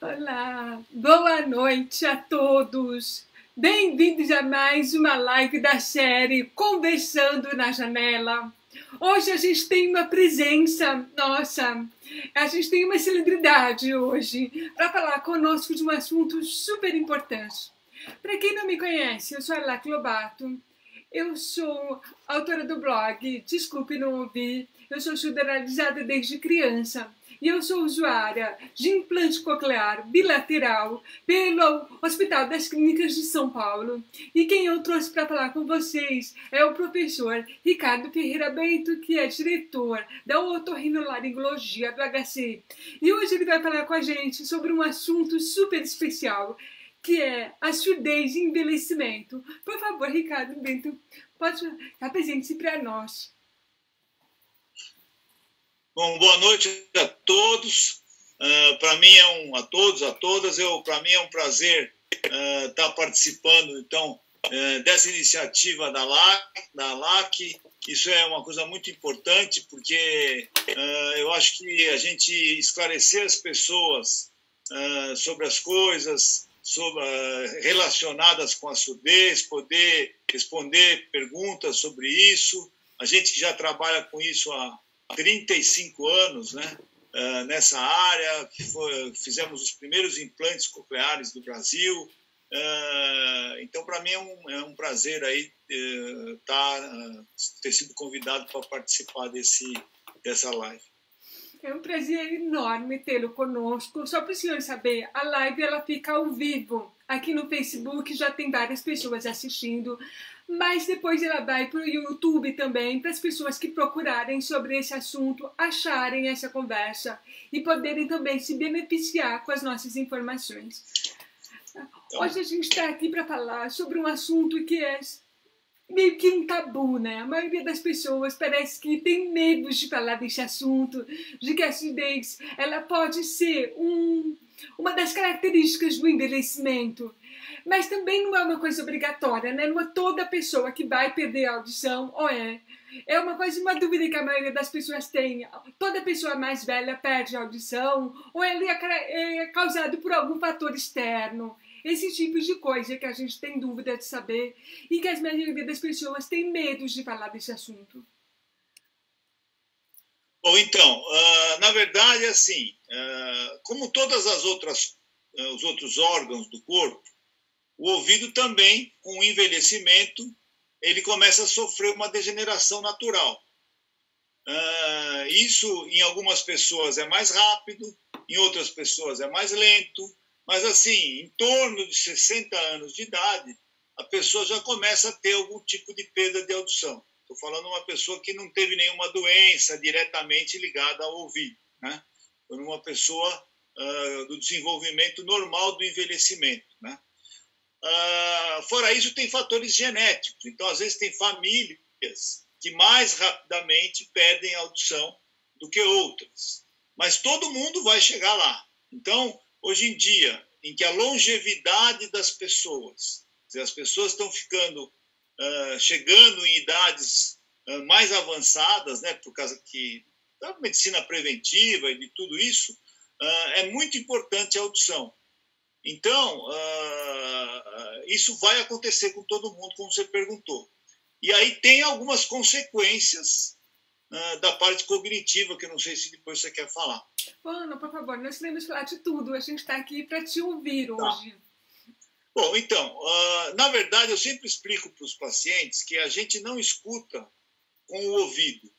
Olá, boa noite a todos. Bem-vindos a mais uma live da série Conversando na Janela. Hoje a gente tem uma presença, nossa, a gente tem uma celebridade hoje para falar conosco de um assunto super importante. Para quem não me conhece, eu sou a Lac Lobato. Eu sou autora do blog Desculpe Não Ouvir. Eu sou estudante desde criança. E eu sou usuária de implante coclear bilateral pelo Hospital das Clínicas de São Paulo. E quem eu trouxe para falar com vocês é o professor Ricardo Ferreira Bento, que é diretor da otorrinolaringologia do HC. E hoje ele vai falar com a gente sobre um assunto super especial, que é a surdez e envelhecimento. Por favor, Ricardo Bento, pode apresente-se para nós. Bom, boa noite a todos. Para mim a todos, a todas, para mim é um prazer estar participando, então, dessa iniciativa da LAC. Isso é uma coisa muito importante, porque eu acho que a gente esclarecer as pessoas sobre as coisas relacionadas com a surdez, poder responder perguntas sobre isso. A gente que já trabalha com isso há 35 anos, né, nessa área, fizemos os primeiros implantes cocleares do Brasil. Então, para mim é um prazer aí ter sido convidado para participar dessa live. É um prazer enorme tê-lo conosco. Só para o senhor saber, a live ela fica ao vivo. Aqui no Facebook já tem várias pessoas assistindo, mas depois ela vai para o YouTube também, para as pessoas que procurarem sobre esse assunto, acharem essa conversa e poderem também se beneficiar com as nossas informações. Hoje a gente está aqui para falar sobre um assunto que é meio que um tabu, né? A maioria das pessoas parece que tem medo de falar desse assunto, de que a surdez ela pode ser uma das características do envelhecimento. Mas também não é uma coisa obrigatória, né? Não é toda pessoa que vai perder a audição, ou é. É uma dúvida que a maioria das pessoas tem. Toda pessoa mais velha perde a audição, ou ele é causado por algum fator externo. Esse tipo de coisa que a gente tem dúvida de saber e que a maioria das pessoas tem medo de falar desse assunto. Bom, então, na verdade, assim, como todas as os outros órgãos do corpo, o ouvido também, com o envelhecimento, ele começa a sofrer uma degeneração natural. Isso, em algumas pessoas, é mais rápido, em outras pessoas é mais lento, mas, assim, em torno de 60 anos de idade, a pessoa já começa a ter algum tipo de perda de audição. Estou falando de uma pessoa que não teve nenhuma doença diretamente ligada ao ouvido, né? Foi uma pessoa do desenvolvimento normal do envelhecimento, né? Fora isso, tem fatores genéticos. Então, às vezes, tem famílias que mais rapidamente perdem a audição do que outras. Mas todo mundo vai chegar lá. Então, hoje em dia, em que a longevidade das pessoas, as pessoas estão chegando em idades mais avançadas, né, por causa da medicina preventiva e de tudo isso, é muito importante a audição. Então, isso vai acontecer com todo mundo, como você perguntou. E aí tem algumas consequências da parte cognitiva, que eu não sei se depois você quer falar. Ana, por favor, nós queremos falar de tudo. A gente está aqui para te ouvir hoje. Bom, então, na verdade, eu sempre explico para os pacientes que a gente não escuta com o ouvido.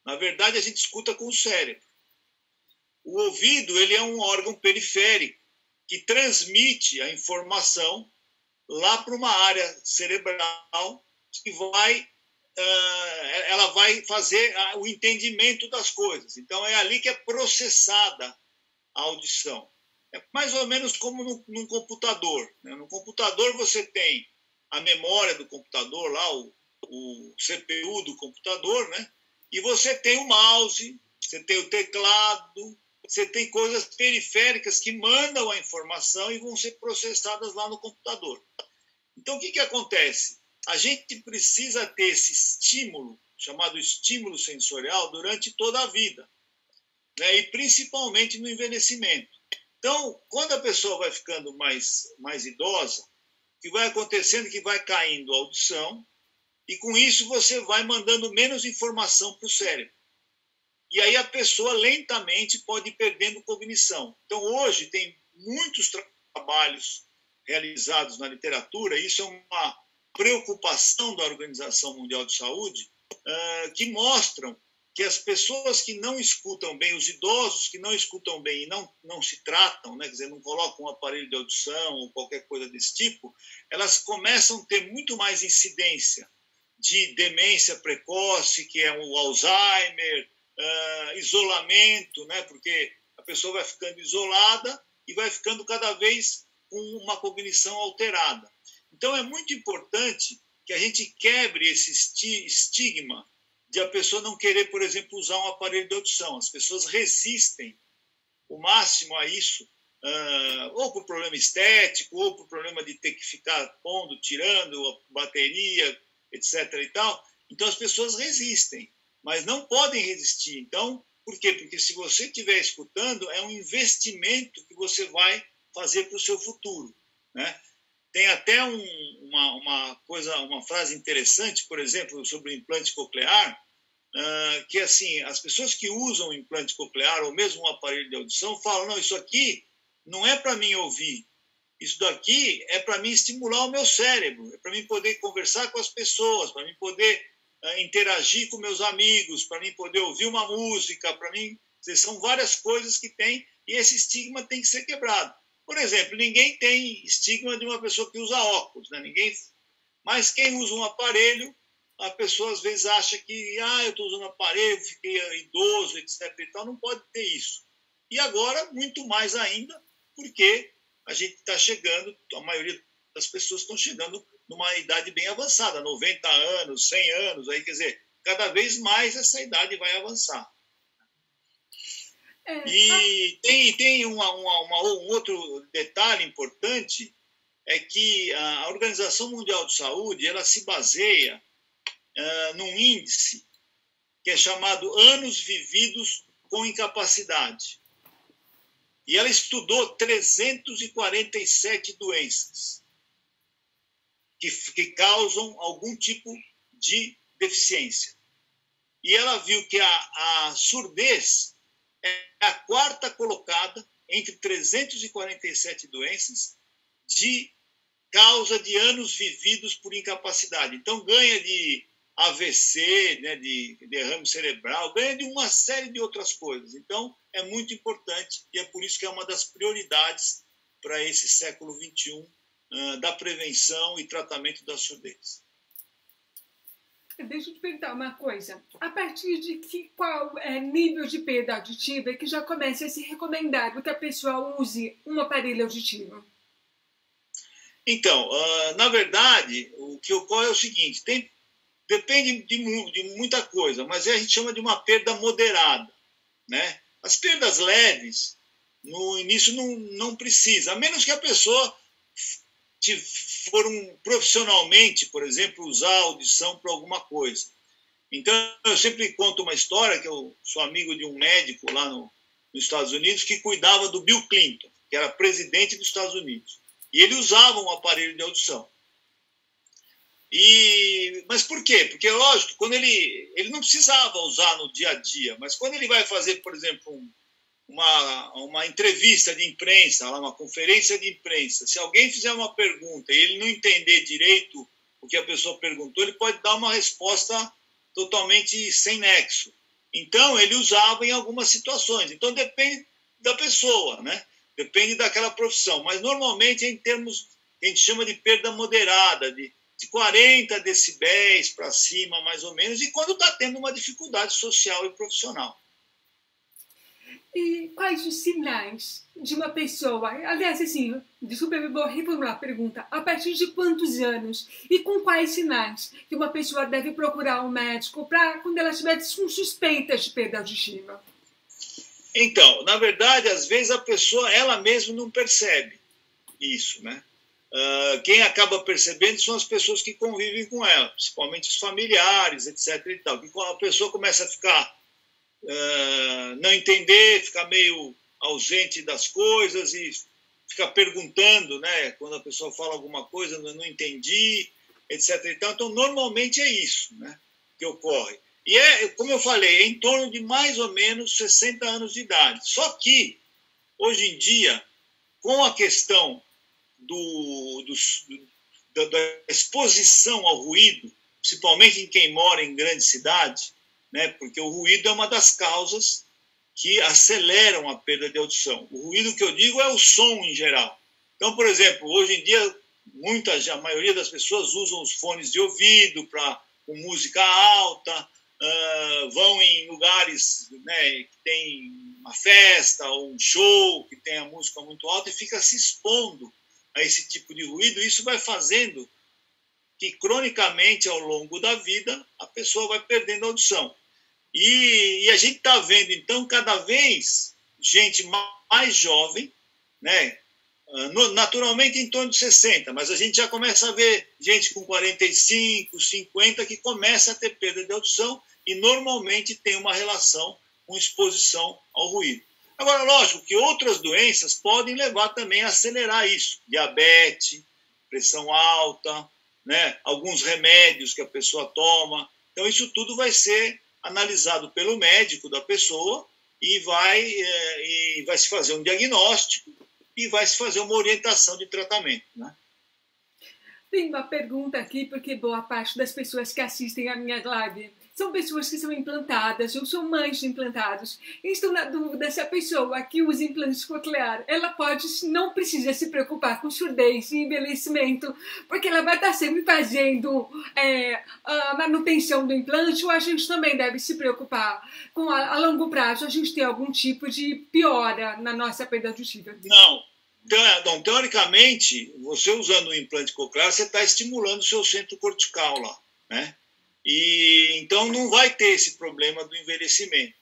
Na verdade, a gente escuta com o cérebro. O ouvido, ele é um órgão periférico que transmite a informação lá para uma área cerebral que ela vai fazer o entendimento das coisas. Então, é ali que é processada a audição. É mais ou menos como num computador, né? No computador você tem a memória do computador, lá o CPU do computador, né? E você tem o mouse, você tem o teclado, você tem coisas periféricas que mandam a informação e vão ser processadas lá no computador. Então, o que acontece? A gente precisa ter esse estímulo, chamado estímulo sensorial, durante toda a vida, né? E principalmente no envelhecimento. Então, quando a pessoa vai ficando mais idosa, o que vai acontecendo é que vai caindo a audição, e com isso você vai mandando menos informação para o cérebro. E aí a pessoa lentamente pode ir perdendo cognição. Então, hoje tem muitos trabalhos realizados na literatura, isso é uma preocupação da Organização Mundial de Saúde, que mostram que as pessoas que não escutam bem, os idosos que não escutam bem e não se tratam, né, quer dizer, não colocam um aparelho de audição ou qualquer coisa desse tipo, elas começam a ter muito mais incidência de demência precoce, que é o Alzheimer, isolamento, né, porque a pessoa vai ficando isolada e vai ficando cada vez com uma cognição alterada. Então, é muito importante que a gente quebre esse estigma de a pessoa não querer, por exemplo, usar um aparelho de audição. As pessoas resistem o máximo a isso, ou por problema estético, ou por problema de ter que ficar pondo, tirando a bateria, etc. e tal. Então, as pessoas resistem, mas não podem resistir. Então, por quê? Porque se você estiver escutando, é um investimento que você vai fazer para o seu futuro, né? Tem até uma frase interessante, por exemplo, sobre o implante coclear, que assim, as pessoas que usam o implante coclear ou mesmo um aparelho de audição falam, não, isso aqui não é para mim ouvir, isso daqui é para mim estimular o meu cérebro, é para mim poder conversar com as pessoas, para mim poder interagir com meus amigos, para mim poder ouvir uma música, para mim, são várias coisas que tem, e esse estigma tem que ser quebrado. Por exemplo, ninguém tem estigma de uma pessoa que usa óculos, né? Mas quem usa um aparelho, a pessoa às vezes acha que eu estou usando aparelho, fiquei idoso, etc. e tal, não pode ter isso. E agora, muito mais ainda, porque a gente está chegando, a maioria das pessoas estão chegando numa idade bem avançada, 90 anos, 100 anos, aí, quer dizer, cada vez mais essa idade vai avançar. E tem um outro detalhe importante, é que a Organização Mundial de Saúde ela se baseia num índice que é chamado anos vividos com incapacidade. E ela estudou 347 doenças que causam algum tipo de deficiência. E ela viu que a surdez é a quarta colocada entre 347 doenças de causa de anos vividos por incapacidade. Então, ganha de AVC, né, de derrame cerebral, ganha de uma série de outras coisas. Então, é muito importante e é por isso que é uma das prioridades para esse século XXI da prevenção e tratamento da surdez. Deixa eu te perguntar uma coisa. A partir de qual nível de perda auditiva é que já começa a ser recomendado que a pessoa use um aparelho auditivo? Então, na verdade, o que ocorre é o seguinte, depende de muita coisa, mas a gente chama de uma perda moderada, né? As perdas leves, no início, não precisa, a menos que a pessoa for profissionalmente, por exemplo, usar a audição para alguma coisa. Então, eu sempre conto uma história, que eu sou amigo de um médico lá nos Estados Unidos, que cuidava do Bill Clinton, que era presidente dos Estados Unidos. E ele usava um aparelho de audição. Mas por quê? Porque, lógico, quando ele não precisava usar no dia a dia, mas quando ele vai fazer, por exemplo, uma entrevista de imprensa, uma conferência de imprensa, se alguém fizer uma pergunta e ele não entender direito o que a pessoa perguntou, ele pode dar uma resposta totalmente sem nexo. Então, ele usava em algumas situações. Então, depende da pessoa, né? Depende daquela profissão. Mas, normalmente, é em termos que a gente chama de perda moderada, de 40 decibéis para cima, mais ou menos, e quando está tendo uma dificuldade social e profissional. E quais os sinais de uma pessoa? Aliás, assim, desculpa, eu vou reformular a pergunta. A partir de quantos anos e com quais sinais que uma pessoa deve procurar um médico para quando ela estiver com suspeitas de perda auditiva? Então, na verdade, às vezes a pessoa, ela mesma não percebe isso, né? Quem acaba percebendo são as pessoas que convivem com ela, principalmente os familiares, etc. e tal. E quando a pessoa começa a ficar não entender, ficar meio ausente das coisas e fica perguntando, né? Quando a pessoa fala alguma coisa, eu não entendi, etc. Então, normalmente é isso, né, que ocorre. E como eu falei, é em torno de mais ou menos 60 anos de idade. Só que, hoje em dia, com a questão da exposição ao ruído, principalmente em quem mora em grande cidade, né, porque o ruído é uma das causas que aceleram a perda de audição. O ruído que eu digo é o som em geral. Então, por exemplo, hoje em dia, a maioria das pessoas usam os fones de ouvido com música alta, vão em lugares, né, que tem uma festa ou um show que tem a música muito alta e fica se expondo a esse tipo de ruído. Isso vai fazendo que, cronicamente, ao longo da vida, a pessoa vai perdendo a audição. E a gente está vendo, então, cada vez gente mais jovem, né, naturalmente em torno de 60, mas a gente já começa a ver gente com 45, 50 que começa a ter perda de audição e normalmente tem uma relação com exposição ao ruído. Agora, lógico que outras doenças podem levar também a acelerar isso. Diabetes, pressão alta, né, alguns remédios que a pessoa toma. Então, isso tudo vai ser analisado pelo médico da pessoa e vai se fazer um diagnóstico e vai se fazer uma orientação de tratamento, né? Tem uma pergunta aqui, porque boa parte das pessoas que assistem a minha live são pessoas que são implantadas ou são mães de implantados. E estou na dúvida se a pessoa que usa implantes coclear, ela não precisa se preocupar com surdez e envelhecimento, porque ela vai estar sempre fazendo a manutenção do implante, ou a gente também deve se preocupar com a longo prazo a gente ter algum tipo de piora na nossa perda auditiva? Não. Então, teoricamente, você usando o implante coclear, você está estimulando o seu centro cortical lá, né? E então não vai ter esse problema do envelhecimento.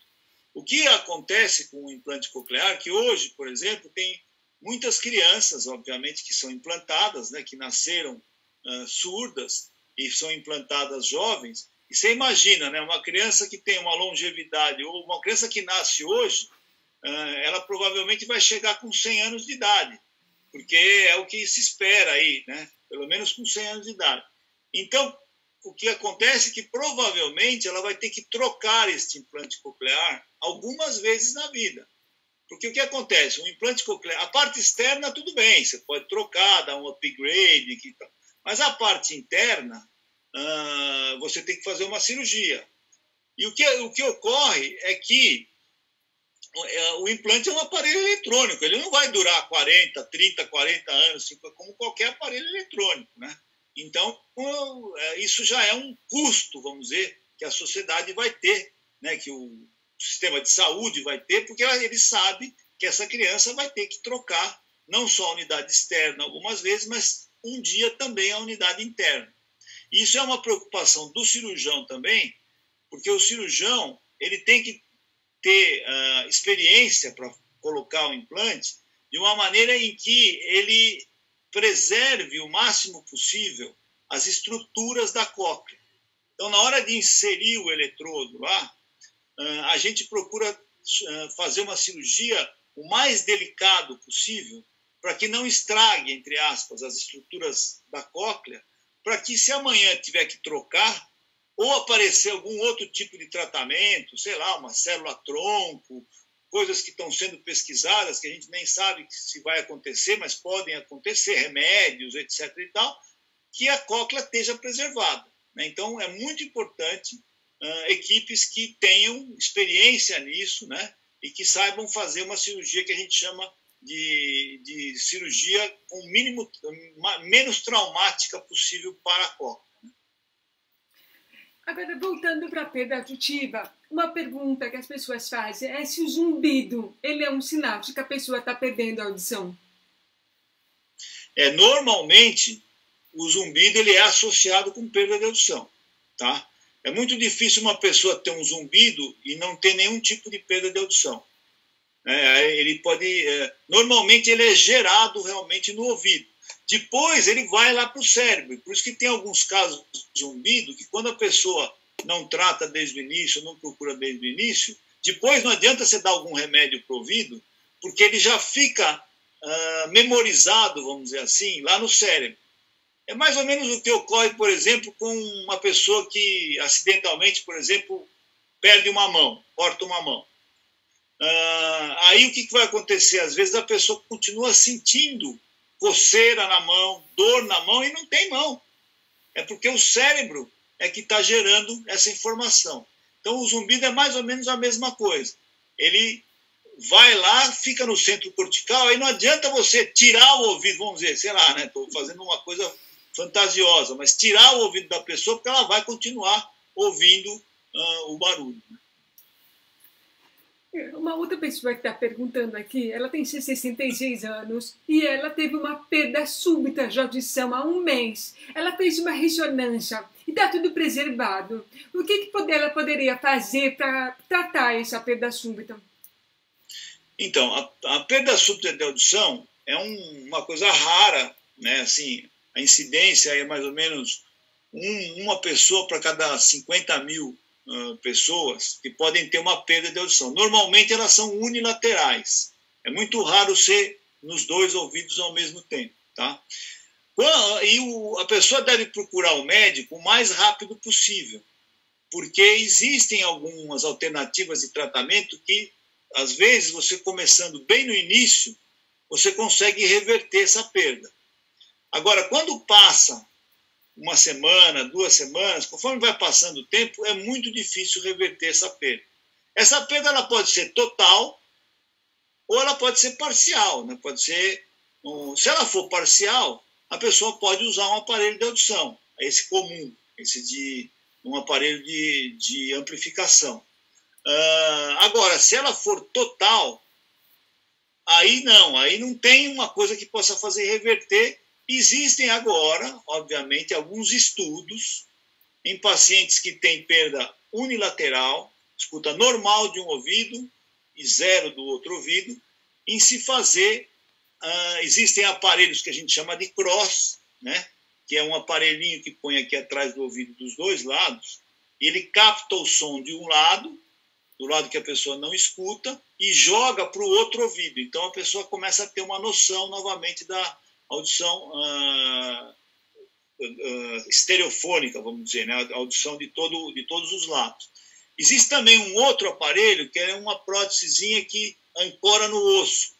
O que acontece com o implante coclear, que hoje, por exemplo, tem muitas crianças, obviamente, que são implantadas, né, que nasceram surdas e são implantadas jovens. E você imagina, né, uma criança que tem uma longevidade, ou uma criança que nasce hoje, ela provavelmente vai chegar com 100 anos de idade, porque é o que se espera aí, né, pelo menos com 100 anos de idade. Então, o que acontece é que provavelmente ela vai ter que trocar este implante coclear algumas vezes na vida. Porque o que acontece? O implante coclear, a parte externa tudo bem, você pode trocar, dar um upgrade, mas a parte interna você tem que fazer uma cirurgia. E o que ocorre é que o implante é um aparelho eletrônico, ele não vai durar 40, 30, 40 anos, como qualquer aparelho eletrônico, né? Então, isso já é um custo, vamos dizer, que a sociedade vai ter, né, que o sistema de saúde vai ter, porque ele sabe que essa criança vai ter que trocar não só a unidade externa algumas vezes, mas um dia também a unidade interna. E isso é uma preocupação do cirurgião também, porque o cirurgião ele tem que ter experiência para colocar o implante de uma maneira em que ele preserve o máximo possível as estruturas da cóclea. Então, na hora de inserir o eletrodo lá, a gente procura fazer uma cirurgia o mais delicado possível para que não estrague, entre aspas, as estruturas da cóclea, para que, se amanhã tiver que trocar ou aparecer algum outro tipo de tratamento, sei lá, uma célula-tronco, coisas que estão sendo pesquisadas, que a gente nem sabe se vai acontecer, mas podem acontecer, remédios, etc. e tal, que a cóclea esteja preservada, né? Então, é muito importante equipes que tenham experiência nisso, né? E que saibam fazer uma cirurgia que a gente chama de cirurgia com menos traumática possível para a cóclea. Agora, voltando para a perda auditiva, uma pergunta que as pessoas fazem é se o zumbido ele é um sinal de que a pessoa está perdendo a audição. Normalmente, o zumbido ele é associado com perda de audição, tá? É muito difícil uma pessoa ter um zumbido e não ter nenhum tipo de perda de audição. Ele pode, normalmente ele é gerado realmente no ouvido. Depois ele vai lá para o cérebro. Por isso que tem alguns casos de zumbido que quando a pessoa não trata desde o início, não procura desde o início, depois não adianta você dar algum remédio para o ouvido, porque ele já fica memorizado, vamos dizer assim, lá no cérebro. É mais ou menos o que ocorre, por exemplo, com uma pessoa que acidentalmente, por exemplo, perde uma mão, corta uma mão. Aí o que vai acontecer? Às vezes a pessoa continua sentindo coceira na mão, dor na mão e não tem mão. É porque o cérebro é que está gerando essa informação. Então o zumbido é mais ou menos a mesma coisa. Ele vai lá, fica no centro cortical, aí não adianta você tirar o ouvido, vamos dizer, sei lá, né? Estou fazendo uma coisa fantasiosa, mas tirar o ouvido da pessoa porque ela vai continuar ouvindo o barulho. Uma outra pessoa que está perguntando aqui, ela tem 66 anos e ela teve uma perda súbita de audição há um mês. Ela fez uma ressonância e está tudo preservado. O que ela poderia fazer para tratar essa perda súbita? Então, a perda súbita de audição é uma coisa rara, né? Assim, a incidência é mais ou menos uma pessoa para cada 50 mil pessoas que podem ter uma perda de audição. Normalmente elas são unilaterais. É muito raro ser nos dois ouvidos ao mesmo tempo. Tá? E a pessoa deve procurar o médico o mais rápido possível, porque existem algumas alternativas de tratamento que, às vezes, você começando bem no início, você consegue reverter essa perda. Agora, quando passa uma semana, 2 semanas, conforme vai passando o tempo, é muito difícil reverter essa perda. Essa perda ela pode ser total ou ela pode ser parcial. Né? Pode ser, se ela for parcial, a pessoa pode usar um aparelho de audição, esse comum, esse de um aparelho de amplificação. Agora, se ela for total, aí não tem uma coisa que possa fazer reverter. Existem agora, obviamente, alguns estudos em pacientes que têm perda unilateral, escuta normal de um ouvido e zero do outro ouvido, em se fazer, existem aparelhos que a gente chama de cross, né? Que é um aparelhinho que põe aqui atrás do ouvido dos dois lados, e ele capta o som de um lado, do lado que a pessoa não escuta, e joga para o outro ouvido. Então a pessoa começa a ter uma noção novamente da audição estereofônica, vamos dizer, né? A audição de todos os lados. Existe também um outro aparelho, que é uma prótesezinha que ancora no osso,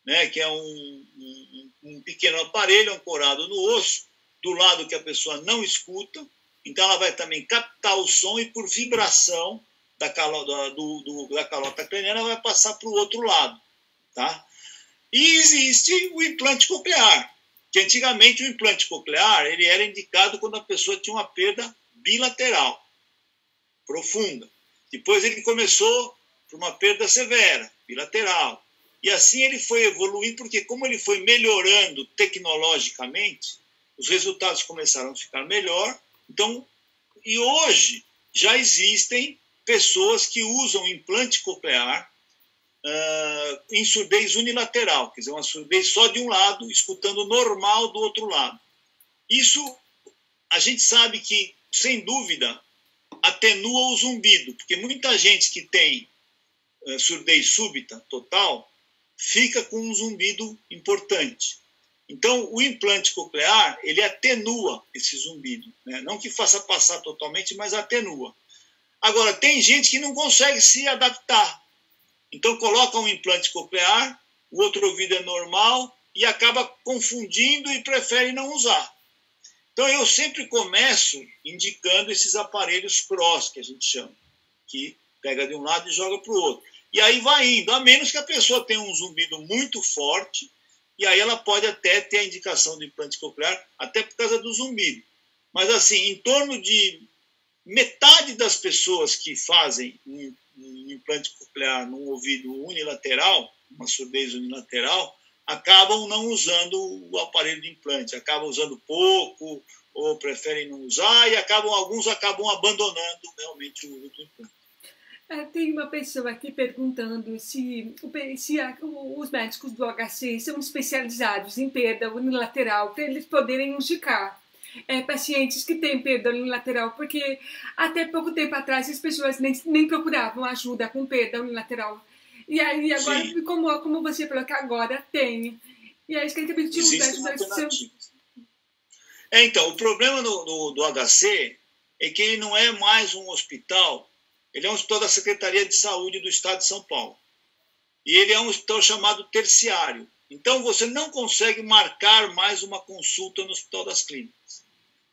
né? Que é um pequeno aparelho ancorado no osso, do lado que a pessoa não escuta, então ela vai também captar o som e, por vibração da calota craniana, vai passar para o outro lado. Tá? E existe o implante coclear, que antigamente o implante coclear ele era indicado quando a pessoa tinha uma perda bilateral, profunda. Depois ele começou por uma perda severa, bilateral. E assim ele foi evoluindo, porque como ele foi melhorando tecnologicamente, os resultados começaram a ficar melhor. Então, e hoje já existem pessoas que usam implante coclear em surdez unilateral, quer dizer, uma surdez só de um lado, escutando normal do outro lado. Isso a gente sabe que, sem dúvida, atenua o zumbido, porque muita gente que tem surdez súbita total fica com um zumbido importante. Então, o implante coclear, ele atenua esse zumbido, né? Não que faça passar totalmente, mas atenua. Agora, tem gente que não consegue se adaptar. Então, coloca um implante coclear, o outro ouvido é normal e acaba confundindo e prefere não usar. Então, eu sempre começo indicando esses aparelhos cross, que a gente chama, que pega de um lado e joga para o outro. E aí vai indo, a menos que a pessoa tenha um zumbido muito forte, e aí ela pode até ter a indicação do implante coclear, até por causa do zumbido. Mas, assim, em torno de metade das pessoas que fazem um implante coclear num ouvido unilateral, uma surdez unilateral, acabam não usando o aparelho de implante, acabam usando pouco, ou preferem não usar, e alguns acabam abandonando realmente o uso do implante. Tem uma pessoa aqui perguntando se os médicos do HC são especializados em perda unilateral para eles poderem indicar pacientes que têm perda unilateral, porque até pouco tempo atrás as pessoas nem procuravam ajuda com perda unilateral. E aí, agora, Sim. como você falou que agora tem. E aí, que também tinha um Existem déficit. alternativas. Então, o problema do HC é que ele não é mais um hospital, ele é um hospital da Secretaria de Saúde do Estado de São Paulo. E ele é um hospital chamado terciário. Então, você não consegue marcar mais uma consulta no Hospital das Clínicas.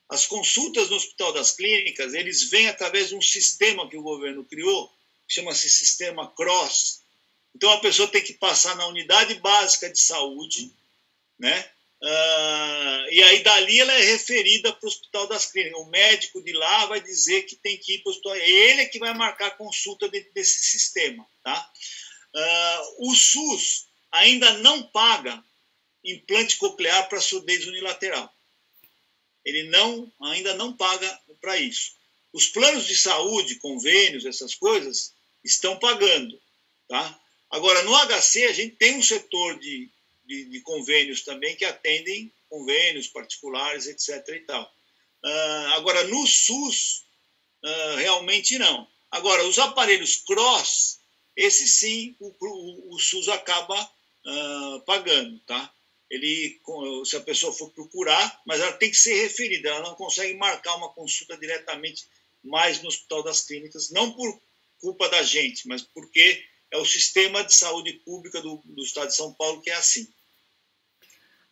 As consultas no Hospital das Clínicas, eles vêm através de um sistema que o governo criou, que chama-se Sistema CROSS. Então, a pessoa tem que passar na unidade básica de saúde, né? E aí, dali, ela é referida para o Hospital das Clínicas. O médico de lá vai dizer que tem que ir para o hospital. É ele que vai marcar a consulta dentro desse sistema, tá? O SUS ainda não paga implante coclear para surdez unilateral. Ele ainda não paga para isso. Os planos de saúde, convênios, essas coisas, estão pagando. Tá? Agora, no HC, a gente tem um setor de convênios também que atendem convênios particulares, etc. E tal. Agora, no SUS, realmente não. Agora, os aparelhos CROSS, esse sim, o SUS acaba pagando, tá? Se a pessoa for procurar, mas ela tem que ser referida, ela não consegue marcar uma consulta diretamente mais no Hospital das Clínicas, não por culpa da gente, mas porque é o sistema de saúde pública do Estado de São Paulo que é assim.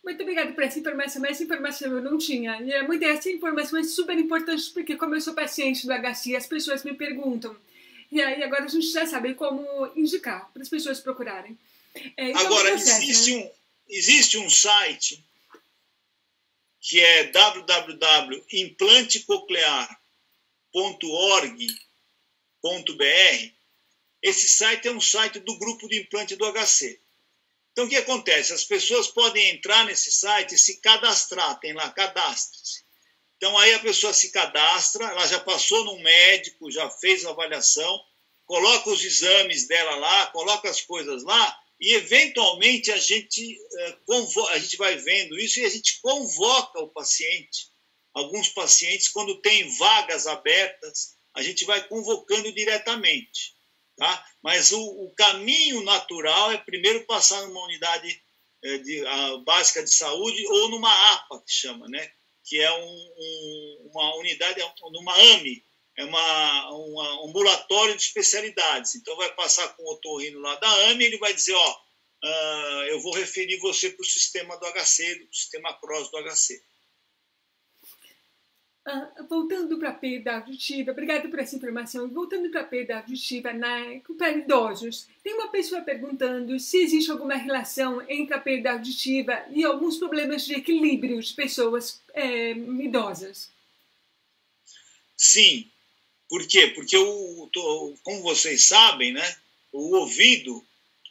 Muito obrigada por essa informação, mas essa informação eu não tinha. E essa informação é super importante, porque como eu sou paciente do HC, as pessoas me perguntam. E aí agora a gente já sabe como indicar para as pessoas procurarem. Agora, existe um site que é www.implantecoclear.org.br. Esse site é um site do grupo de implante do HC. Então, o que acontece? As pessoas podem entrar nesse site e se cadastrar, tem lá, cadastre-se. Então, aí a pessoa se cadastra, ela já passou num médico, já fez a avaliação, coloca os exames dela lá, coloca as coisas lá, e, eventualmente, a gente vai vendo isso e a gente convoca o paciente. Alguns pacientes, quando tem vagas abertas, a gente vai convocando diretamente. Tá? Mas o caminho natural é primeiro passar numa unidade básica de saúde ou numa APA, que chama, né? Que é uma unidade, numa AME, é um ambulatório de especialidades. Então, vai passar com o otorrino lá da AME e ele vai dizer, eu vou referir você para o sistema do HC, do sistema CROSS do HC. Voltando para a perda auditiva, obrigada por essa informação. Voltando para a perda auditiva para idosos, tem uma pessoa perguntando se existe alguma relação entre a perda auditiva e alguns problemas de equilíbrio de pessoas idosas. Sim. Por quê? Porque, como vocês sabem, né, o ouvido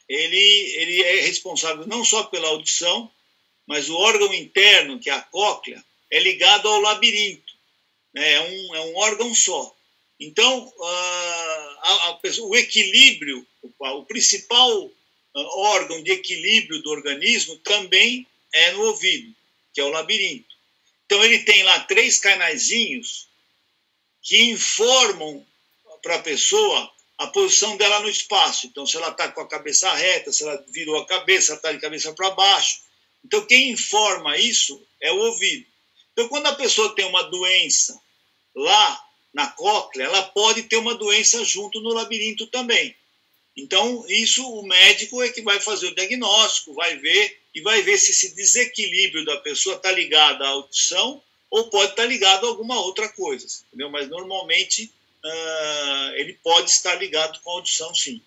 ele é responsável não só pela audição, mas o órgão interno, que é a cóclea, é ligado ao labirinto. É um órgão só. Então, o equilíbrio, o principal órgão de equilíbrio do organismo também é no ouvido, que é o labirinto. Então, ele tem lá 3 canaizinhos que informam para a pessoa a posição dela no espaço. Então, se ela está com a cabeça reta, se ela virou a cabeça, se ela está de cabeça para baixo. Então, quem informa isso é o ouvido. Então, quando a pessoa tem uma doença lá na cóclea, ela pode ter uma doença junto no labirinto também. Então, isso o médico é que vai fazer o diagnóstico, vai ver se esse desequilíbrio da pessoa está ligado à audição ou pode estar ligado a alguma outra coisa, entendeu? Mas, normalmente, ele pode estar ligado com a audição, sim.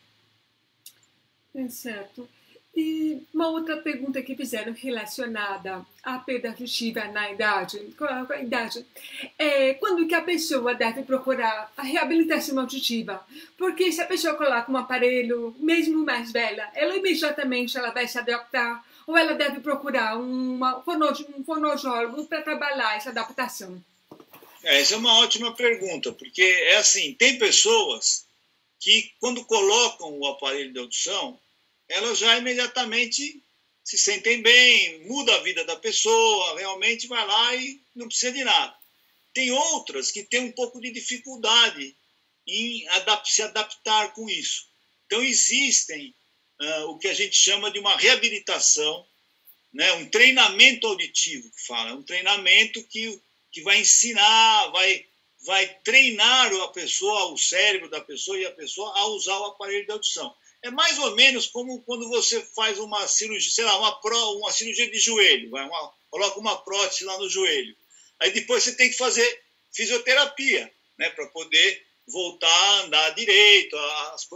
É certo. E uma outra pergunta que fizeram relacionada à perda auditiva na idade, quando que a pessoa deve procurar a reabilitação auditiva? Porque se a pessoa coloca um aparelho, mesmo mais velha, ela imediatamente vai se adaptar ou ela deve procurar um fonoaudiólogo para trabalhar essa adaptação? Essa é uma ótima pergunta, porque é assim, tem pessoas que quando colocam o aparelho de audição, elas já imediatamente se sentem bem, muda a vida da pessoa, realmente vai lá e não precisa de nada. Tem outras que têm um pouco de dificuldade em se adaptar com isso. Então, existem o que a gente chama de uma reabilitação, né, um treinamento auditivo, que fala, um treinamento que vai ensinar, vai treinar a pessoa, o cérebro da pessoa e a pessoa a usar o aparelho de audição. É mais ou menos como quando você faz uma cirurgia, sei lá, uma cirurgia de joelho, coloca uma prótese lá no joelho. Aí depois você tem que fazer fisioterapia, né, para poder voltar a andar direito.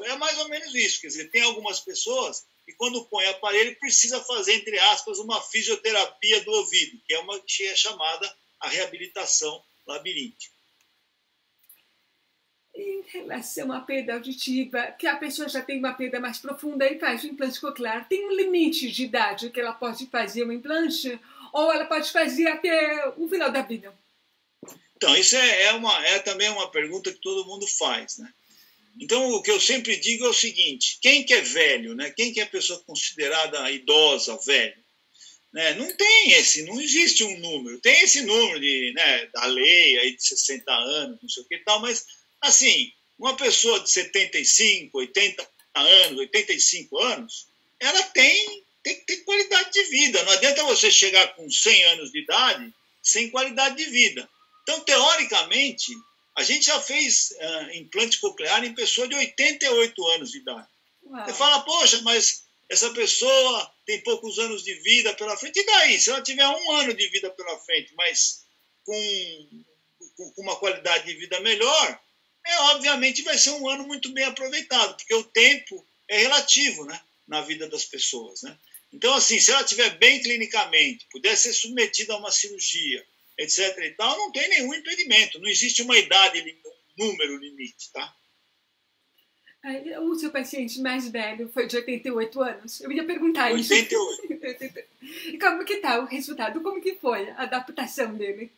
É mais ou menos isso. Quer dizer, tem algumas pessoas que quando põe aparelho precisa fazer, entre aspas, uma fisioterapia do ouvido, que é uma que é chamada a reabilitação labiríntica. Em relação à perda auditiva, que a pessoa já tem uma perda mais profunda e faz o implante coclear, tem um limite de idade que ela pode fazer o implante ou ela pode fazer até o final da vida? Então, isso é também uma pergunta que todo mundo faz, né? Então, o que eu sempre digo é o seguinte, quem que é velho, né? Quem que é a pessoa considerada idosa, velho? Né? Não existe um número. Tem esse número né, da lei aí de 60 anos, não sei o que e tal, mas, assim, uma pessoa de 75, 80 anos, 85 anos, ela tem que ter qualidade de vida. Não adianta você chegar com 100 anos de idade sem qualidade de vida. Então, teoricamente, a gente já fez implante coclear em pessoa de 88 anos de idade. Uau. Você fala, poxa, mas essa pessoa tem poucos anos de vida pela frente. E daí? Se ela tiver 1 ano de vida pela frente, mas com uma qualidade de vida melhor, obviamente vai ser um ano muito bem aproveitado, porque o tempo é relativo, né, na vida das pessoas. Né? Então, assim, se ela estiver bem clinicamente, puder ser submetida a uma cirurgia, etc. e tal, não tem nenhum impedimento. Não existe uma idade, um número limite, tá? O seu paciente mais velho foi de 88 anos. Eu ia perguntar 88. Isso. E como que tá o resultado? Como que foi a adaptação dele?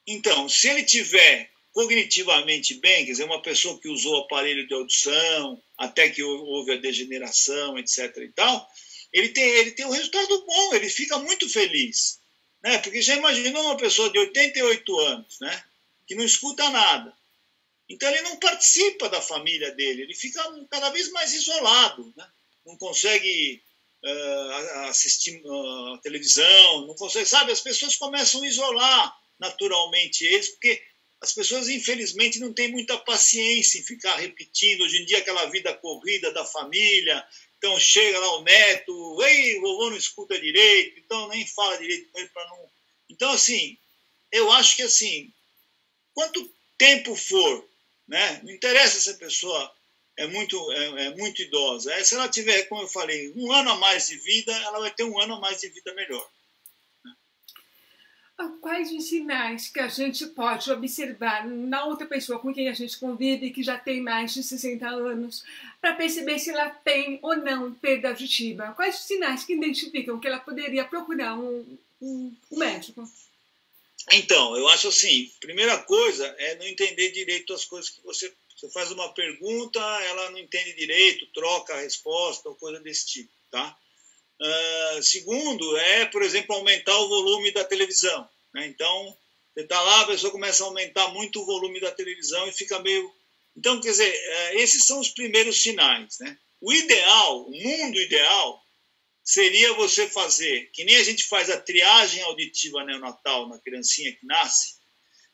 Então, se ele tiver cognitivamente bem, quer dizer, uma pessoa que usou aparelho de audição, até que houve a degeneração, etc. e tal, ele tem um resultado bom, ele fica muito feliz. Né? Porque já imaginou uma pessoa de 88 anos, né? Que não escuta nada. Então ele não participa da família dele, ele fica cada vez mais isolado. Né? Não consegue assistir televisão, não consegue, sabe? As pessoas começam a isolar naturalmente eles, porque as pessoas, infelizmente, não têm muita paciência em ficar repetindo. Hoje em dia, aquela vida corrida da família. Então chega lá o neto, ei, o vovô não escuta direito, então nem fala direito com ele para não... Então, assim, eu acho que, assim, quanto tempo for, né, não interessa se a pessoa é muito idosa. Se ela tiver, como eu falei, 1 ano a mais de vida, ela vai ter 1 ano a mais de vida melhor. Quais os sinais que a gente pode observar na outra pessoa com quem a gente convive, que já tem mais de 60 anos, para perceber se ela tem ou não perda auditiva? Quais os sinais que identificam que ela poderia procurar um médico? Então, eu acho assim, primeira coisa é não entender direito as coisas que você faz uma pergunta, ela não entende direito, troca a resposta ou coisa desse tipo, tá? Segundo, por exemplo, aumentar o volume da televisão. Né? Então, você está lá, a pessoa começa a aumentar muito o volume da televisão e fica meio... Então, quer dizer, esses são os primeiros sinais. Né? O ideal, o mundo ideal, seria você fazer, que nem a gente faz a triagem auditiva neonatal na criancinha que nasce.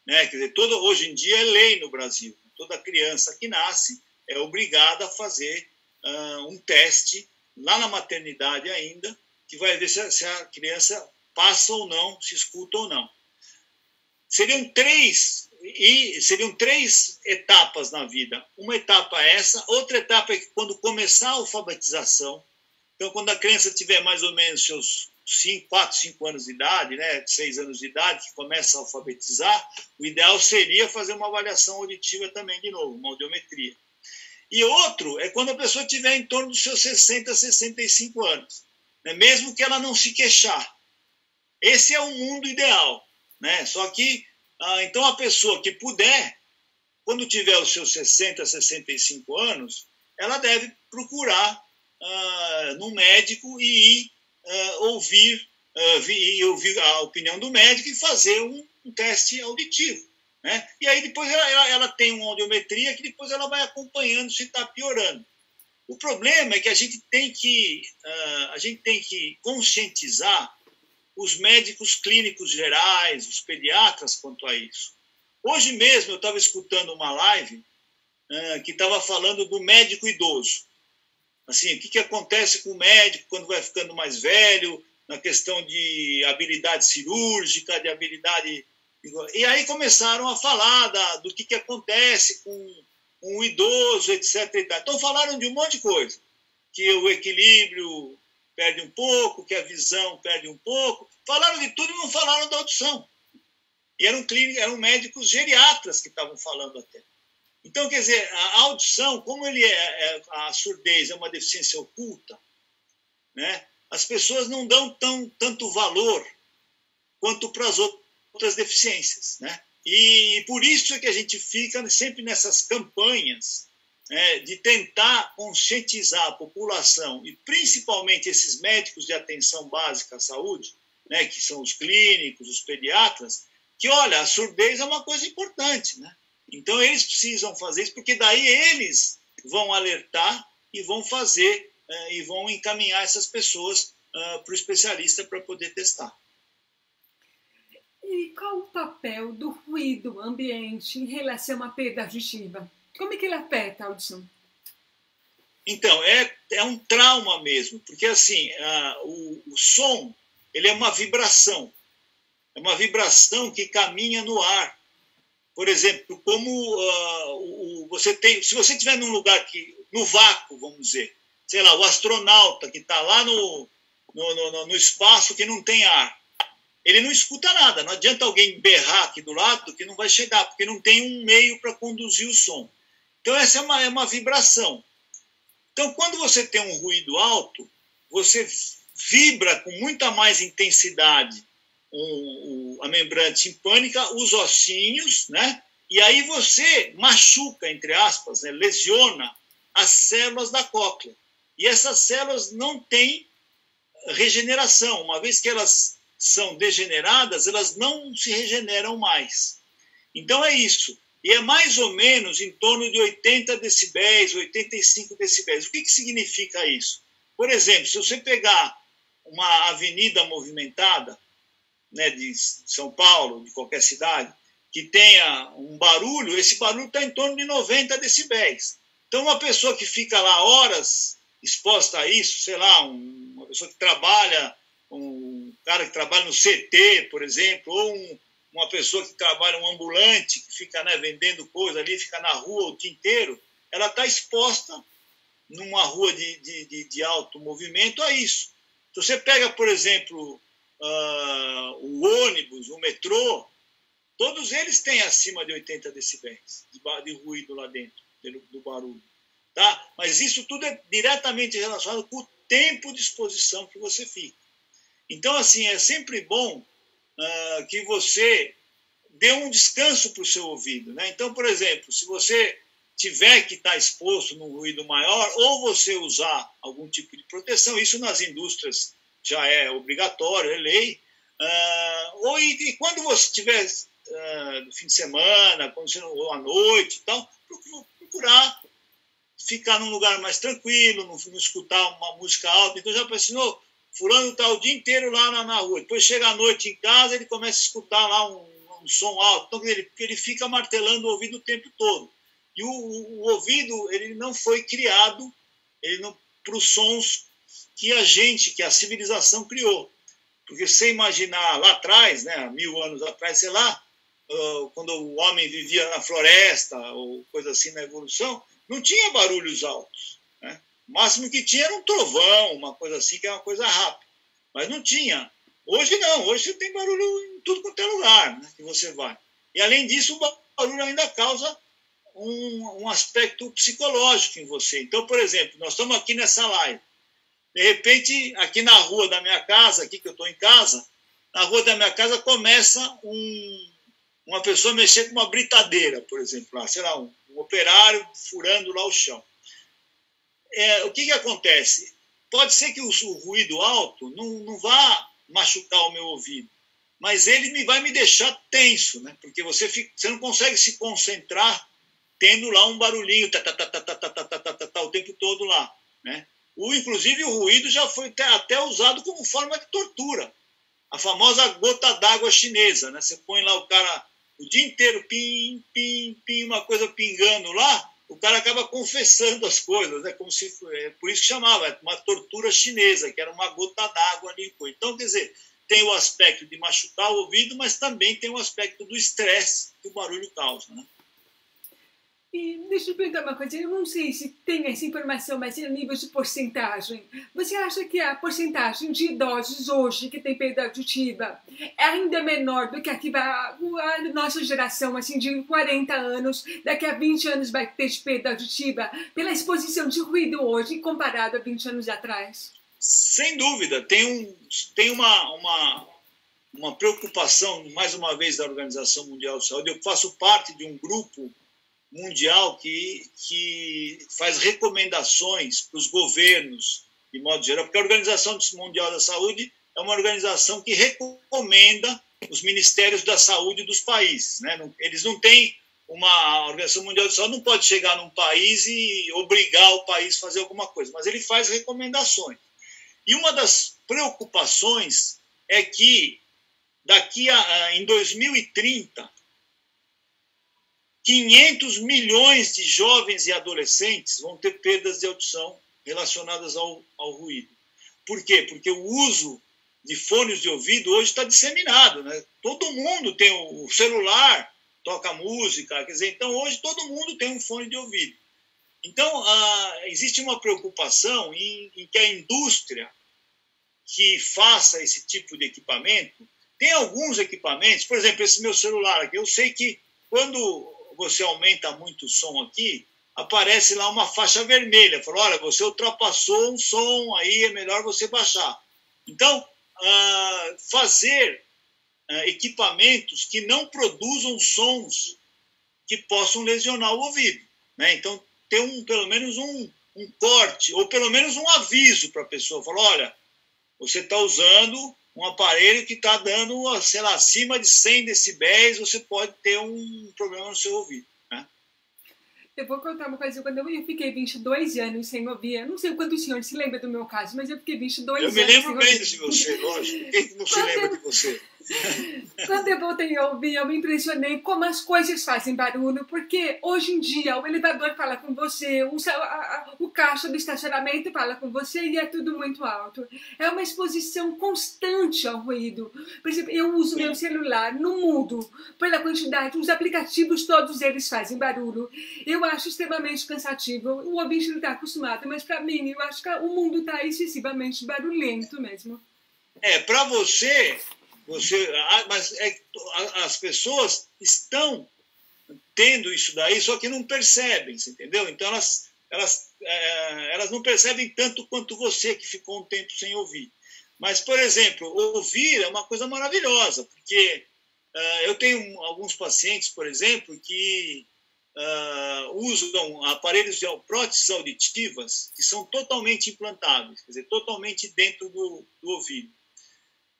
Né? Quer dizer, hoje em dia é lei no Brasil. Toda criança que nasce é obrigada a fazer um teste lá na maternidade ainda, que vai ver se a criança passa ou não, se escuta ou não. Seriam três etapas na vida. Uma etapa é essa, outra etapa é que quando começar a alfabetização, então quando a criança tiver mais ou menos seus 4, 5 anos de idade, né, 6 anos de idade, que começa a alfabetizar, o ideal seria fazer uma avaliação auditiva também de novo, uma audiometria. E outro é quando a pessoa tiver em torno dos seus 60, 65 anos, né? Mesmo que ela não se queixar. Esse é o mundo ideal. Né? Só que, então, a pessoa que puder, quando tiver os seus 60, 65 anos, ela deve procurar no médico e ir ouvir a opinião do médico e fazer um teste auditivo. Né? E aí depois ela tem uma audiometria que depois ela vai acompanhando se está piorando. O problema é que a gente tem que conscientizar os médicos clínicos gerais, os pediatras quanto a isso. Hoje mesmo eu estava escutando uma live que estava falando do médico idoso. Assim, o que acontece com o médico quando vai ficando mais velho, na questão de habilidade cirúrgica, de habilidade... E aí começaram a falar do que acontece com um idoso, etc. Então falaram de um monte de coisa, que o equilíbrio perde um pouco, que a visão perde um pouco. Falaram de tudo e não falaram da audição. E eram médicos geriatras que estavam falando até. Então, quer dizer, a audição, como a surdez é uma deficiência oculta, né, as pessoas não dão tanto valor quanto para as outras deficiências, né? E por isso é que a gente fica sempre nessas campanhas, né, de tentar conscientizar a população, e principalmente esses médicos de atenção básica à saúde, né, que são os clínicos, os pediatras, que, olha, a surdez é uma coisa importante, né? Então, eles precisam fazer isso, porque daí eles vão alertar e vão fazer, e vão encaminhar essas pessoas para o especialista para poder testar. E qual o papel do ruído ambiente em relação à perda auditiva? Como é que ele afeta a audição? Então, é um trauma mesmo, porque assim, o som, ele é uma vibração que caminha no ar. Por exemplo, como se você estiver num lugar no vácuo, vamos dizer, sei lá, o astronauta que está lá no espaço que não tem ar, ele não escuta nada. Não adianta alguém berrar aqui do lado que não vai chegar, porque não tem um meio para conduzir o som. Então, essa é uma vibração. Então, quando você tem um ruído alto, você vibra com muita mais intensidade a membrana timpânica, os ossinhos, né? E aí você machuca, entre aspas, né? Lesiona as células da cóclea. E essas células não têm regeneração. Uma vez que elas são degeneradas, elas não se regeneram mais. Então é isso. E é mais ou menos em torno de 80 decibéis, 85 decibéis. O que significa isso? Por exemplo, se você pegar uma avenida movimentada, né, de São Paulo, de qualquer cidade, que tenha um barulho, esse barulho está em torno de 90 decibéis. Então, uma pessoa que fica lá horas exposta a isso, sei lá, uma pessoa que trabalha, um cara que trabalha no CT, por exemplo, ou uma pessoa que trabalha, um ambulante, que fica, né, vendendo coisa ali, fica na rua o dia inteiro, ela está exposta numa rua de alto movimento a isso. Se você pega, por exemplo, o ônibus, o metrô, todos eles têm acima de 80 decibéis de ruído lá dentro, do barulho. Tá? Mas isso tudo é diretamente relacionado com o tempo de exposição que você fica. Então, assim, é sempre bom que você dê um descanso para o seu ouvido, né? Então, por exemplo, se você tiver que estar exposto num ruído maior, ou você usar algum tipo de proteção, isso nas indústrias já é obrigatório, é lei, e quando você estiver no fim de semana, ou à noite e tal, procurar ficar num lugar mais tranquilo, não escutar uma música alta. Então já pensou, fulano está o dia inteiro lá na rua, depois chega à noite em casa, ele começa a escutar lá um som alto, então, porque ele fica martelando o ouvido o tempo todo. E o ouvido, ele não foi criado para os sons que a civilização criou. Porque se você imaginar lá atrás, né, 1000 anos atrás, sei lá, quando o homem vivia na floresta, ou coisa assim na evolução, não tinha barulhos altos, né? O máximo que tinha era um trovão, uma coisa assim, que é uma coisa rápida. Mas não tinha. Hoje não, hoje você tem barulho em tudo quanto é lugar, né, que você vai. E além disso, o barulho ainda causa um aspecto psicológico em você. Então, por exemplo, nós estamos aqui nessa live. De repente, aqui na rua da minha casa, aqui que eu estou em casa, na rua da minha casa começa uma pessoa mexer com uma britadeira, por exemplo, lá, sei lá, um operário furando lá o chão. O que acontece? Pode ser que o ruído alto não vá machucar o meu ouvido, mas ele vai me deixar tenso, né? Porque você não consegue se concentrar tendo lá um barulhinho o tempo todo lá, né? Inclusive, o ruído já foi até usado como forma de tortura. A famosa gota d'água chinesa, né? Você põe lá o cara o dia inteiro, pim, pim, pim, uma coisa pingando lá, o cara acaba confessando as coisas, né? Como se, por isso que chamava, uma tortura chinesa, que era uma gota d'água ali. Então, quer dizer, tem o aspecto de machucar o ouvido, mas também tem o aspecto do estresse que o barulho causa, né? E deixa eu perguntar uma coisa, eu não sei se tem essa informação, mas em nível de porcentagem. Você acha que a porcentagem de idosos hoje que tem perda auditiva é ainda menor do que a nossa geração, assim, de 40 anos, daqui a 20 anos vai ter perda auditiva, pela exposição de ruído hoje comparado a 20 anos atrás? Sem dúvida, tem uma preocupação, mais uma vez, da Organização Mundial de Saúde. Eu faço parte de um grupo mundial que faz recomendações para os governos, de modo geral, porque a Organização Mundial da Saúde é uma organização que recomenda os ministérios da saúde dos países, né? Eles não têm a Organização Mundial da Saúde não pode chegar num país e obrigar o país a fazer alguma coisa, mas ele faz recomendações. E uma das preocupações é que em 2030 500 milhões de jovens e adolescentes vão ter perdas de audição relacionadas ao ruído. Por quê? Porque o uso de fones de ouvido hoje está disseminado, né? Todo mundo tem o celular, toca música, quer dizer, então hoje todo mundo tem um fone de ouvido. Então, existe uma preocupação em que a indústria que faça esse tipo de equipamento, tem alguns equipamentos, por exemplo, esse meu celular aqui, eu sei que quando você aumenta muito o som aqui, aparece lá uma faixa vermelha. Fala, olha, você ultrapassou um som, aí é melhor você baixar. Então, fazer equipamentos que não produzam sons que possam lesionar o ouvido, né? Então, ter pelo menos um corte, ou pelo menos um aviso para a pessoa. Falar, olha, você está usando um aparelho que está dando, sei lá, acima de 100 decibéis, você pode ter um problema no seu ouvido, né? Eu vou contar uma coisa. Quando eu fiquei 22 anos sem ouvir, eu não sei quanto o senhor se lembra do meu caso, mas eu fiquei 22 anos sem ouvir. Eu me lembro bem de você, lógico. Quem não se lembra de você? Quando eu voltei a ouvir, eu me impressionei como as coisas fazem barulho, porque hoje em dia o elevador fala com você, o caixa do estacionamento fala com você e é tudo muito alto. É uma exposição constante ao ruído. Por exemplo, eu uso meu celular no mudo, pela quantidade, os aplicativos todos eles fazem barulho. Eu acho extremamente cansativo. O ouvinte não está acostumado, mas para mim, eu acho que o mundo está excessivamente barulhento mesmo. Para você, mas as pessoas estão tendo isso daí, só que não percebem, você entendeu? Então elas não percebem tanto quanto você que ficou um tempo sem ouvir. Mas, por exemplo, ouvir é uma coisa maravilhosa, porque eu tenho alguns pacientes, por exemplo, que usam aparelhos de próteses auditivas que são totalmente implantáveis, quer dizer, totalmente dentro do ouvido.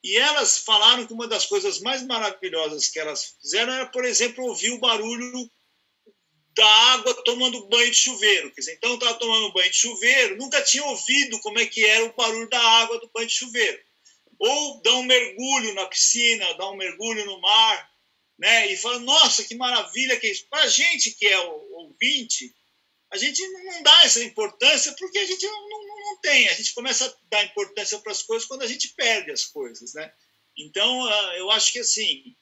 E elas falaram que uma das coisas mais maravilhosas que elas fizeram era, por exemplo, ouvir o barulho da água tomando banho de chuveiro. Quer dizer, então, estava tomando banho de chuveiro, nunca tinha ouvido como é que era o barulho da água do banho de chuveiro. Ou dar um mergulho na piscina, dar um mergulho no mar, né? E fala, nossa, que maravilha que é isso. Para a gente que é ouvinte, a gente não dá essa importância porque a gente não tem. A gente começa a dar importância para as coisas quando a gente perde as coisas, né? Então, eu acho que assim,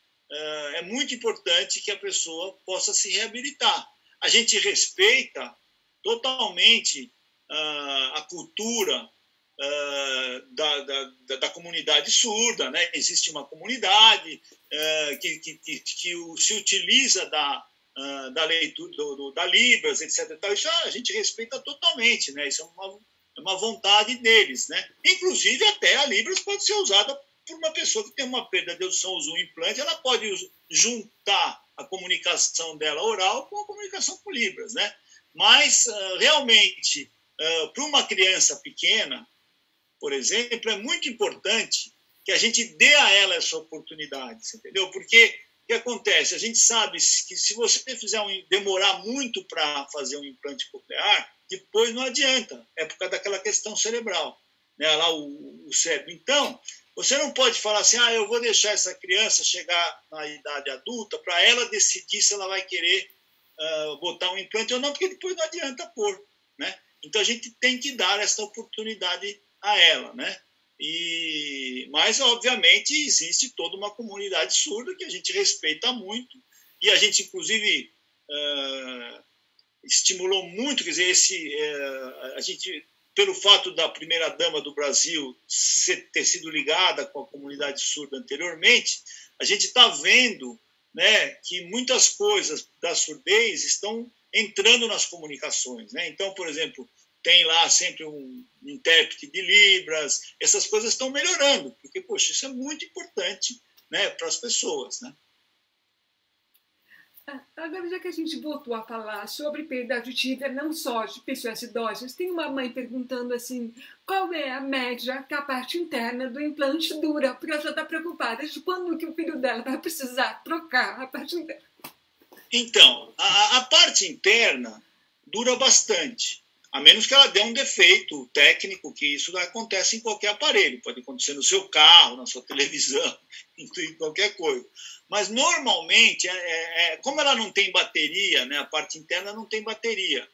é muito importante que a pessoa possa se reabilitar. A gente respeita totalmente a cultura da comunidade surda, né? Existe uma comunidade que se utiliza da leitura, da Libras, etc. Isso a gente respeita totalmente, né? Isso é uma vontade deles, né? Inclusive, até a Libras pode ser usada por uma pessoa que tem uma perda de audição, usa um implante, ela pode juntar a comunicação dela oral com a comunicação com Libras, né? Mas, realmente, para uma criança pequena, por exemplo, é muito importante que a gente dê a ela essa oportunidade, entendeu? Porque que acontece? A gente sabe que se você demorar muito para fazer um implante coclear, depois não adianta, é por causa daquela questão cerebral, né? Lá o cérebro. Então, você não pode falar assim, eu vou deixar essa criança chegar na idade adulta para ela decidir se ela vai querer botar um implante ou não, porque depois não adianta pôr, né? Então, a gente tem que dar essa oportunidade a ela, né? Mas, obviamente, existe toda uma comunidade surda que a gente respeita muito e a gente, inclusive, estimulou muito, quer dizer, a gente, pelo fato da primeira-dama do Brasil ter sido ligada com a comunidade surda anteriormente, a gente está vendo, né, que muitas coisas da surdez estão entrando nas comunicações, né? Então, por exemplo, tem lá sempre um intérprete de Libras, essas coisas estão melhorando, porque, poxa, isso é muito importante, né, para as pessoas, né? Agora, já que a gente voltou a falar sobre perda auditiva, não só de pessoas idosas, tem uma mãe perguntando assim, qual é a média que a parte interna do implante dura? Porque ela já está preocupada de quando que o filho dela vai precisar trocar a parte interna. Então, a parte interna dura bastante, a menos que ela dê um defeito técnico, que isso acontece em qualquer aparelho, pode acontecer no seu carro, na sua televisão, em qualquer coisa. Mas, normalmente, como ela não tem bateria, né, a parte interna não tem bateria,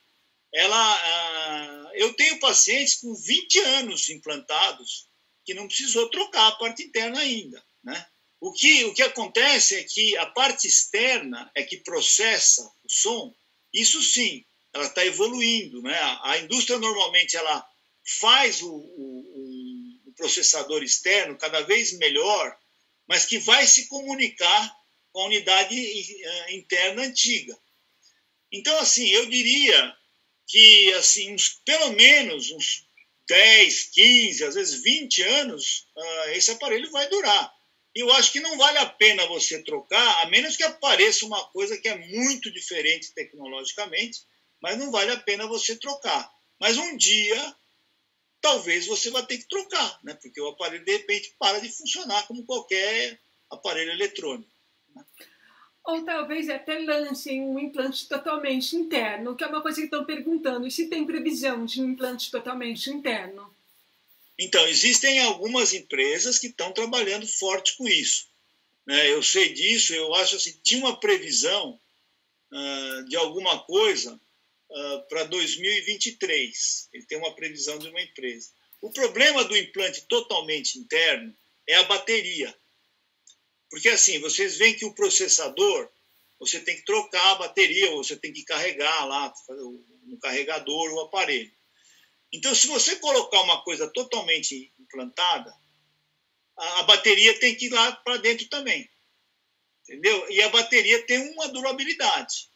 eu tenho pacientes com 20 anos implantados que não precisou trocar a parte interna ainda, né? O que acontece é que a parte externa é que processa o som, isso sim, ela está evoluindo, né? A indústria normalmente ela faz o processador externo cada vez melhor, mas que vai se comunicar com a unidade interna antiga. Então, assim, eu diria que assim, pelo menos uns 10, 15, às vezes 20 anos, esse aparelho vai durar. E eu acho que não vale a pena você trocar, a menos que apareça uma coisa que é muito diferente tecnologicamente, mas não vale a pena você trocar. Mas um dia, talvez você vai ter que trocar, né? Porque o aparelho, de repente, para de funcionar como qualquer aparelho eletrônico. Né? Ou talvez até lancem um implante totalmente interno, que é uma coisa que estão perguntando, e se tem previsão de um implante totalmente interno? Então, existem algumas empresas que estão trabalhando forte com isso. Né? Eu sei disso, eu acho assim, tinha uma previsão de alguma coisa para 2023. Ele tem uma previsão de uma empresa. O problema do implante totalmente interno é a bateria. Porque assim, vocês veem que o processador, você tem que trocar a bateria, ou você tem que carregar lá, no carregador, o aparelho. Então, se você colocar uma coisa totalmente implantada, a bateria tem que ir lá para dentro também. Entendeu? E a bateria tem uma durabilidade.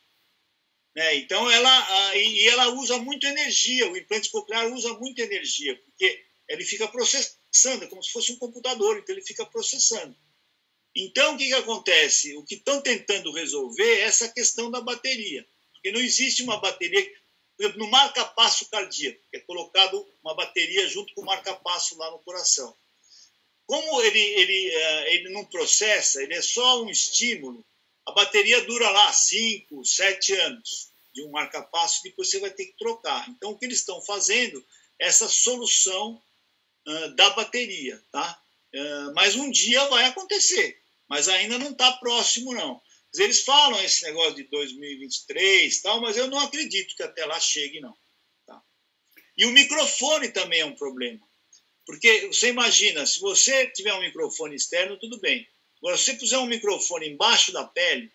Né? Então, ela usa muito energia, o implante coclear usa muita energia, porque ele fica processando, é como se fosse um computador, então ele fica processando. Então, o que acontece? O que estão tentando resolver é essa questão da bateria. Porque não existe uma bateria, por exemplo, no marca-passo cardíaco, que é colocado uma bateria junto com o marca-passo lá no coração. Como ele não processa, ele é só um estímulo, a bateria dura lá 5, 7 anos de um marca-passo, depois você vai ter que trocar. Então, o que eles estão fazendo é essa solução da bateria. Tá? Mas um dia vai acontecer, mas ainda não está próximo, não. Eles falam esse negócio de 2023, tal, mas eu não acredito que até lá chegue, não. Tá? E o microfone também é um problema. Porque você imagina, se você tiver um microfone externo, tudo bem. Agora, se você puser um microfone embaixo da pele,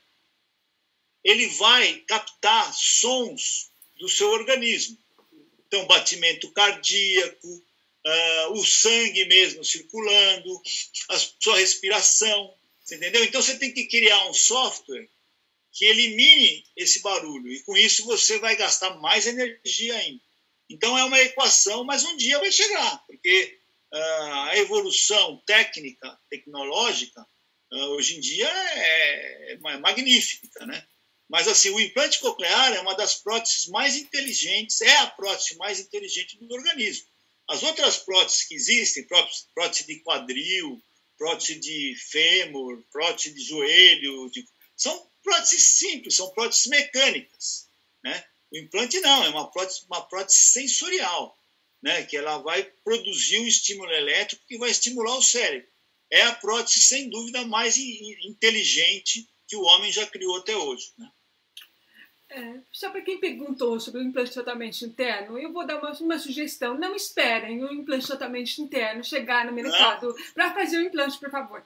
ele vai captar sons do seu organismo. Então, batimento cardíaco, o sangue mesmo circulando, a sua respiração. Você entendeu? Então, você tem que criar um software que elimine esse barulho. E, com isso, você vai gastar mais energia ainda. Então, é uma equação, mas um dia vai chegar. Porque a evolução técnica, tecnológica, hoje em dia é magnífica, né? Mas, assim, o implante coclear é uma das próteses mais inteligentes, é a prótese mais inteligente do organismo. As outras próteses que existem, prótese de quadril, prótese de fêmur, prótese de joelho, são próteses simples, são próteses mecânicas, né? O implante não, é uma prótese sensorial, né? Que ela vai produzir um estímulo elétrico que vai estimular o cérebro. É a prótese, sem dúvida, mais inteligente que o homem já criou até hoje, né? Só para quem perguntou sobre o implante totalmente interno, eu vou dar uma sugestão. Não esperem o implante totalmente interno chegar no mercado para fazer o implante, por favor.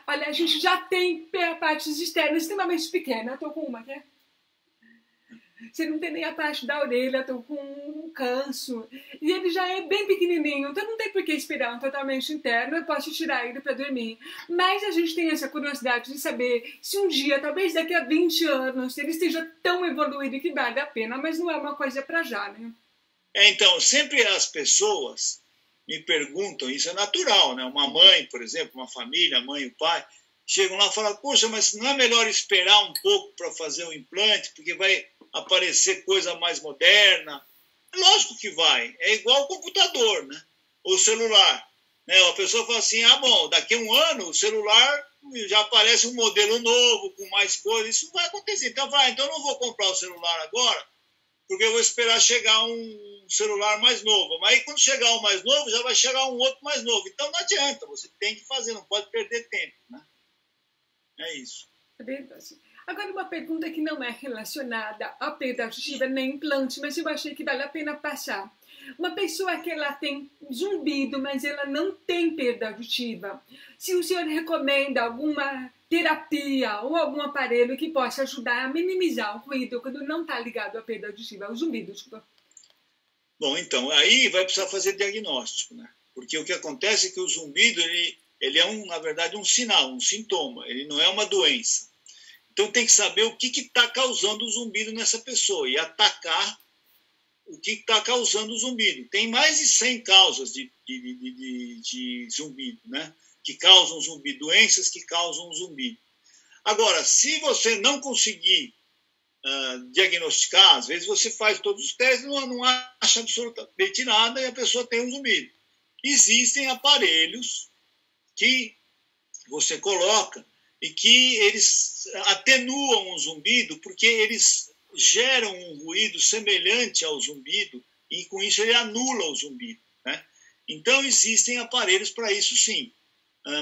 Olha, a gente já tem partes externas extremamente pequenas. Eu tô com uma, né? Você não tem nem a parte da orelha, eu tô com um canso. E ele já é bem pequenininho, então não tem por que esperar um totalmente interno. Eu posso tirar ele para dormir. Mas a gente tem essa curiosidade de saber se um dia, talvez daqui a 20 anos, ele esteja tão evoluído que vale a pena, mas não é uma coisa para já, né? Então, sempre as pessoas me perguntam, isso é natural, né? Uma mãe, por exemplo, uma família, a mãe e o pai, chegam lá e falam, poxa, mas não é melhor esperar um pouco para fazer o implante, porque vai aparecer coisa mais moderna? Lógico que vai. É igual o computador, né? O celular. Né? A pessoa fala assim, bom, daqui a um ano o celular já aparece um modelo novo, com mais coisas. Isso vai acontecer. Então, então eu não vou comprar o celular agora, porque eu vou esperar chegar um celular mais novo. Mas aí, quando chegar um mais novo, já vai chegar um outro mais novo. Então, não adianta. Você tem que fazer, não pode perder tempo, né? É isso. É verdade. Agora, uma pergunta que não é relacionada à perda auditiva nem implante, mas eu achei que vale a pena passar. Uma pessoa que ela tem zumbido, mas ela não tem perda auditiva, se o senhor recomenda alguma terapia ou algum aparelho que possa ajudar a minimizar o ruído quando não está ligado à perda auditiva, ao zumbido, desculpa. Bom, então, aí vai precisar fazer diagnóstico, né? Porque o que acontece é que o zumbido, ele é, na verdade, um sinal, um sintoma, ele não é uma doença. Então tem que saber o que está causando o zumbido nessa pessoa e atacar o que está causando o zumbido. Tem mais de 100 causas de zumbido, né? Que causam zumbido, doenças que causam zumbido. Agora, se você não conseguir diagnosticar, às vezes você faz todos os testes e não acha absolutamente nada e a pessoa tem um zumbido. Existem aparelhos que você coloca e que eles atenuam o zumbido porque eles geram um ruído semelhante ao zumbido e com isso ele anula o zumbido, né? Então existem aparelhos para isso, sim.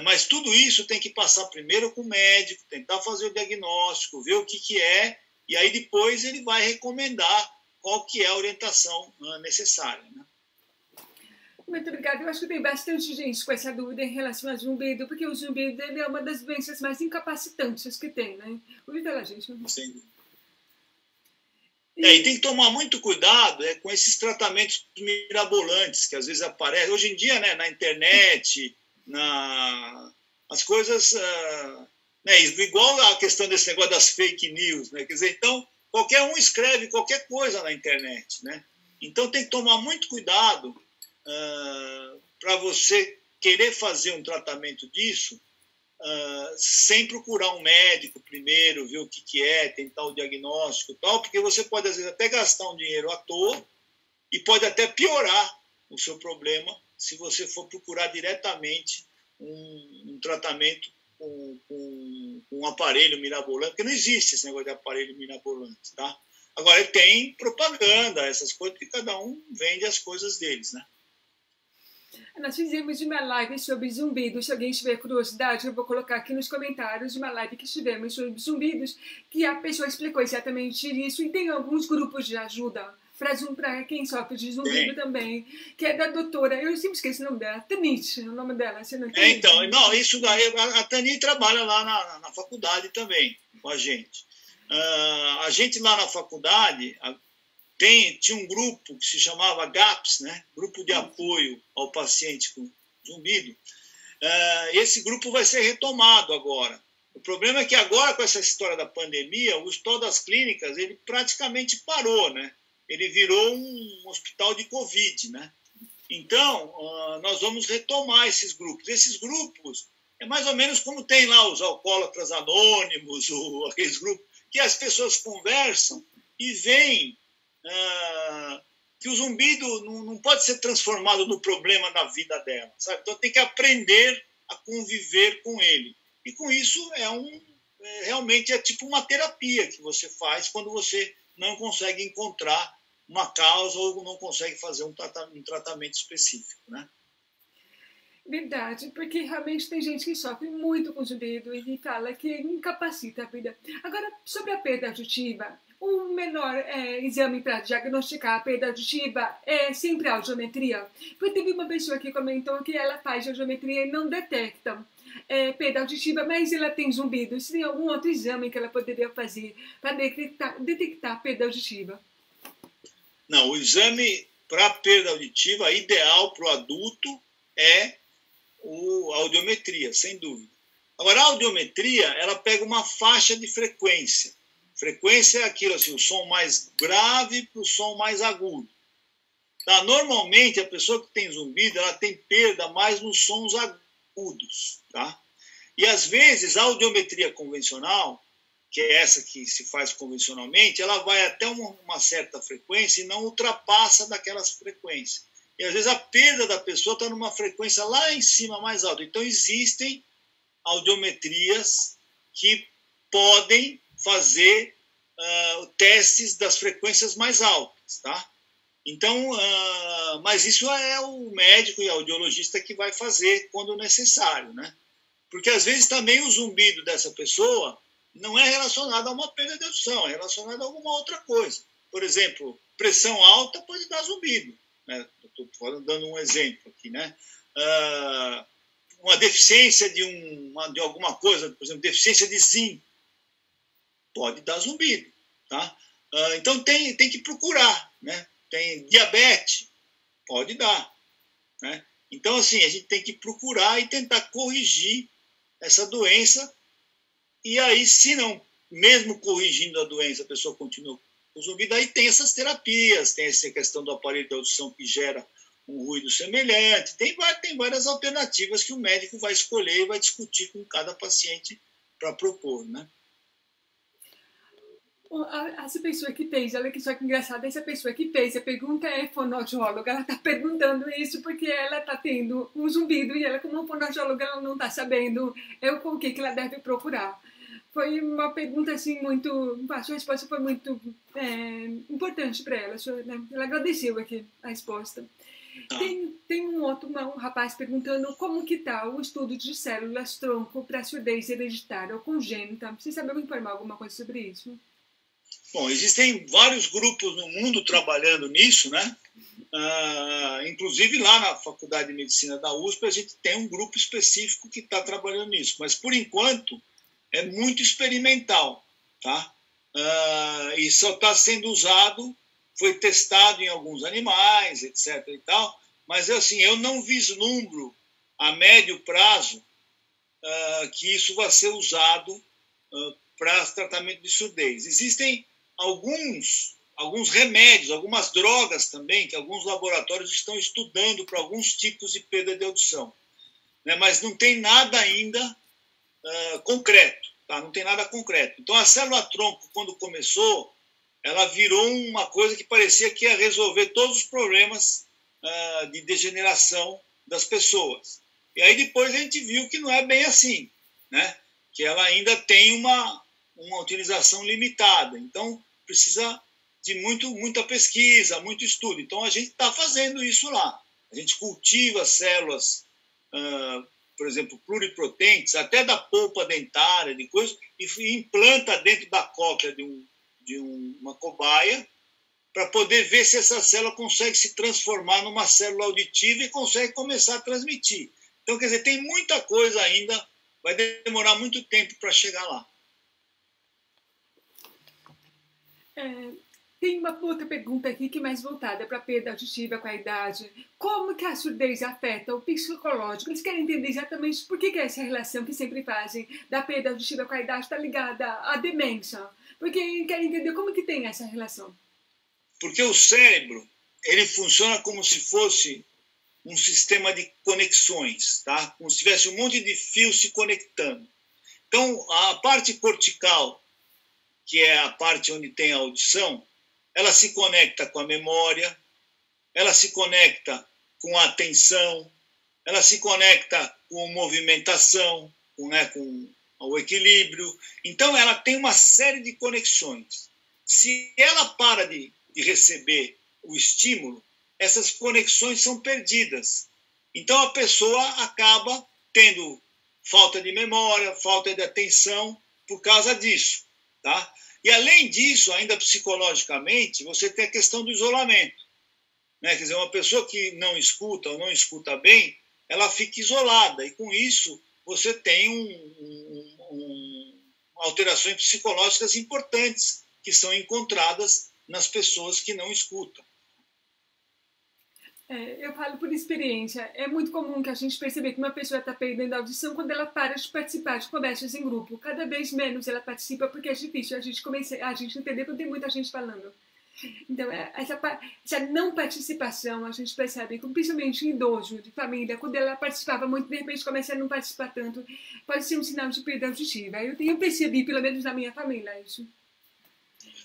Mas tudo isso tem que passar primeiro com o médico, tentar fazer o diagnóstico, ver o que é, e aí depois ele vai recomendar qual que é a orientação necessária, né? Muito obrigada. Eu acho que tem bastante gente com essa dúvida em relação ao zumbido, porque o zumbido é uma das doenças mais incapacitantes que tem, né? Ouvi pela gente. Né? Sim. E tem que tomar muito cuidado com esses tratamentos mirabolantes que às vezes aparecem. Hoje em dia, né, na internet, as coisas... né, igual a questão desse negócio das fake news, né? Quer dizer, então, qualquer um escreve qualquer coisa na internet, né? Então tem que tomar muito cuidado para você querer fazer um tratamento disso sem procurar um médico primeiro, ver o que é, tentar o diagnóstico e tal, porque você pode, às vezes, até gastar um dinheiro à toa e pode até piorar o seu problema se você for procurar diretamente um tratamento com um aparelho mirabolante, porque não existe esse negócio de aparelho mirabolante, tá? Agora, tem propaganda, essas coisas, que cada um vende as coisas deles, né? Nós fizemos uma live sobre zumbidos. Se alguém tiver curiosidade, eu vou colocar aqui nos comentários uma live que tivemos sobre zumbidos, que a pessoa explicou exatamente isso. E tem alguns grupos de ajuda para quem sofre de zumbido também, que é da doutora, eu sempre esqueço o nome dela, Tanit, o nome dela. Você não então, não, isso daí, a Tanit trabalha lá na faculdade também com a gente. A gente lá na faculdade... tinha um grupo que se chamava GAPS, né? Grupo de Apoio ao Paciente com Zumbido. Esse grupo vai ser retomado agora. O problema é que agora, com essa história da pandemia, o Hospital das Clínicas ele praticamente parou, né? Ele virou um hospital de Covid, né? Então, nós vamos retomar esses grupos. Esses grupos é mais ou menos como tem lá os alcoólatras anônimos, aqueles grupos que as pessoas conversam e veem que o zumbido não pode ser transformado no problema da vida dela, sabe? Então tem que aprender a conviver com ele. E com isso realmente é tipo uma terapia que você faz quando você não consegue encontrar uma causa ou não consegue fazer um tratamento específico, né? Verdade, porque realmente tem gente que sofre muito com zumbido e fala que incapacita a vida. Agora, sobre a perda auditiva, o menor exame para diagnosticar a perda auditiva é sempre a audiometria. Porque teve uma pessoa que comentou que ela faz audiometria e não detecta perda auditiva, mas ela tem zumbido. Se tem algum outro exame que ela poderia fazer para detectar perda auditiva? Não, o exame para perda auditiva ideal para o adulto é a audiometria, sem dúvida. Agora, a audiometria, ela pega uma faixa de frequência. Frequência é aquilo, assim, o som mais grave para o som mais agudo. Tá? Normalmente, a pessoa que tem zumbido, ela tem perda mais nos sons agudos. Tá? E, às vezes, a audiometria convencional, que é essa que se faz convencionalmente, ela vai até uma certa frequência e não ultrapassa daquelas frequências. E, às vezes, a perda da pessoa está numa frequência lá em cima, mais alta. Então, existem audiometrias que podem fazer testes das frequências mais altas, tá? Então, mas isso é o médico e o audiologista que vai fazer quando necessário, né? Porque, às vezes, também o zumbido dessa pessoa não é relacionado a uma perda de audição, é relacionado a alguma outra coisa. Por exemplo, pressão alta pode dar zumbido. Estou dando um exemplo aqui, né? Uma deficiência de alguma coisa, por exemplo, deficiência de zinco, pode dar zumbido, tá? Então tem que procurar, né? Tem diabetes, pode dar, né? Então, assim, a gente tem que procurar e tentar corrigir essa doença, e aí, se não, mesmo corrigindo a doença, a pessoa continua com zumbido, aí tem essas terapias, tem essa questão do aparelho de audição que gera um ruído semelhante, tem várias alternativas que o médico vai escolher e vai discutir com cada paciente para propor, né? Essa pessoa que fez, olha que só que engraçado, essa pessoa que fez a pergunta é fonoaudióloga, ela está perguntando isso porque ela está tendo um zumbido e ela, como fonoaudióloga, ela não está sabendo o que ela deve procurar. Foi uma pergunta assim muito, a sua resposta foi muito importante para ela, né? Ela agradeceu aqui a resposta. Tem um rapaz perguntando como que está o estudo de células-tronco para surdez hereditária ou congênita. Você sabe informar alguma coisa sobre isso? Bom, existem vários grupos no mundo trabalhando nisso, né? Inclusive lá na Faculdade de Medicina da USP a gente tem um grupo específico que está trabalhando nisso, mas por enquanto é muito experimental, tá? E só está sendo usado, foi testado em alguns animais, etc. e tal, mas assim, eu não vislumbro a médio prazo que isso vai ser usado para tratamento de surdez. Existem alguns remédios, algumas drogas também, que alguns laboratórios estão estudando para alguns tipos de perda de audição, né? Mas não tem nada ainda concreto, tá? Não tem nada concreto. Então, a célula-tronco, quando começou, ela virou uma coisa que parecia que ia resolver todos os problemas de degeneração das pessoas. E aí depois a gente viu que não é bem assim, né? Que ela ainda tem uma utilização limitada. Então, precisa de muita pesquisa, muito estudo. Então, a gente está fazendo isso lá. A gente cultiva células, por exemplo, pluripotentes, até da polpa dentária, de coisa, e implanta dentro da cóclea de uma cobaia para poder ver se essa célula consegue se transformar numa célula auditiva e consegue começar a transmitir. Então, quer dizer, tem muita coisa ainda, vai demorar muito tempo para chegar lá. Tem uma outra pergunta aqui que é mais voltada para a perda auditiva com a idade. Como que a surdez afeta o psicológico? Eles querem entender exatamente por que essa relação que sempre fazem da perda auditiva com a idade está ligada à demência. Porque querem entender como que tem essa relação. Porque o cérebro, ele funciona como se fosse um sistema de conexões, tá? Como se tivesse um monte de fios se conectando. Então, a parte cortical, que é a parte onde tem a audição, ela se conecta com a memória, ela se conecta com a atenção, ela se conecta com movimentação, com o equilíbrio. Então, ela tem uma série de conexões. Se ela para de receber o estímulo, essas conexões são perdidas. Então, a pessoa acaba tendo falta de memória, falta de atenção por causa disso. Tá? E, além disso, ainda psicologicamente, você tem a questão do isolamento. Né? Quer dizer, uma pessoa que não escuta ou não escuta bem, ela fica isolada. E, com isso, você tem alterações psicológicas importantes que são encontradas nas pessoas que não escutam. Eu falo por experiência. É muito comum que a gente perceba que uma pessoa está perdendo a audição quando ela para de participar de conversas em grupo. Cada vez menos ela participa porque é difícil a gente entender quando tem muita gente falando. Então, essa não participação, a gente percebe, principalmente em idoso, de família, quando ela participava muito, de repente começa a não participar tanto, pode ser um sinal de perda auditiva. Eu percebi, pelo menos na minha família, isso.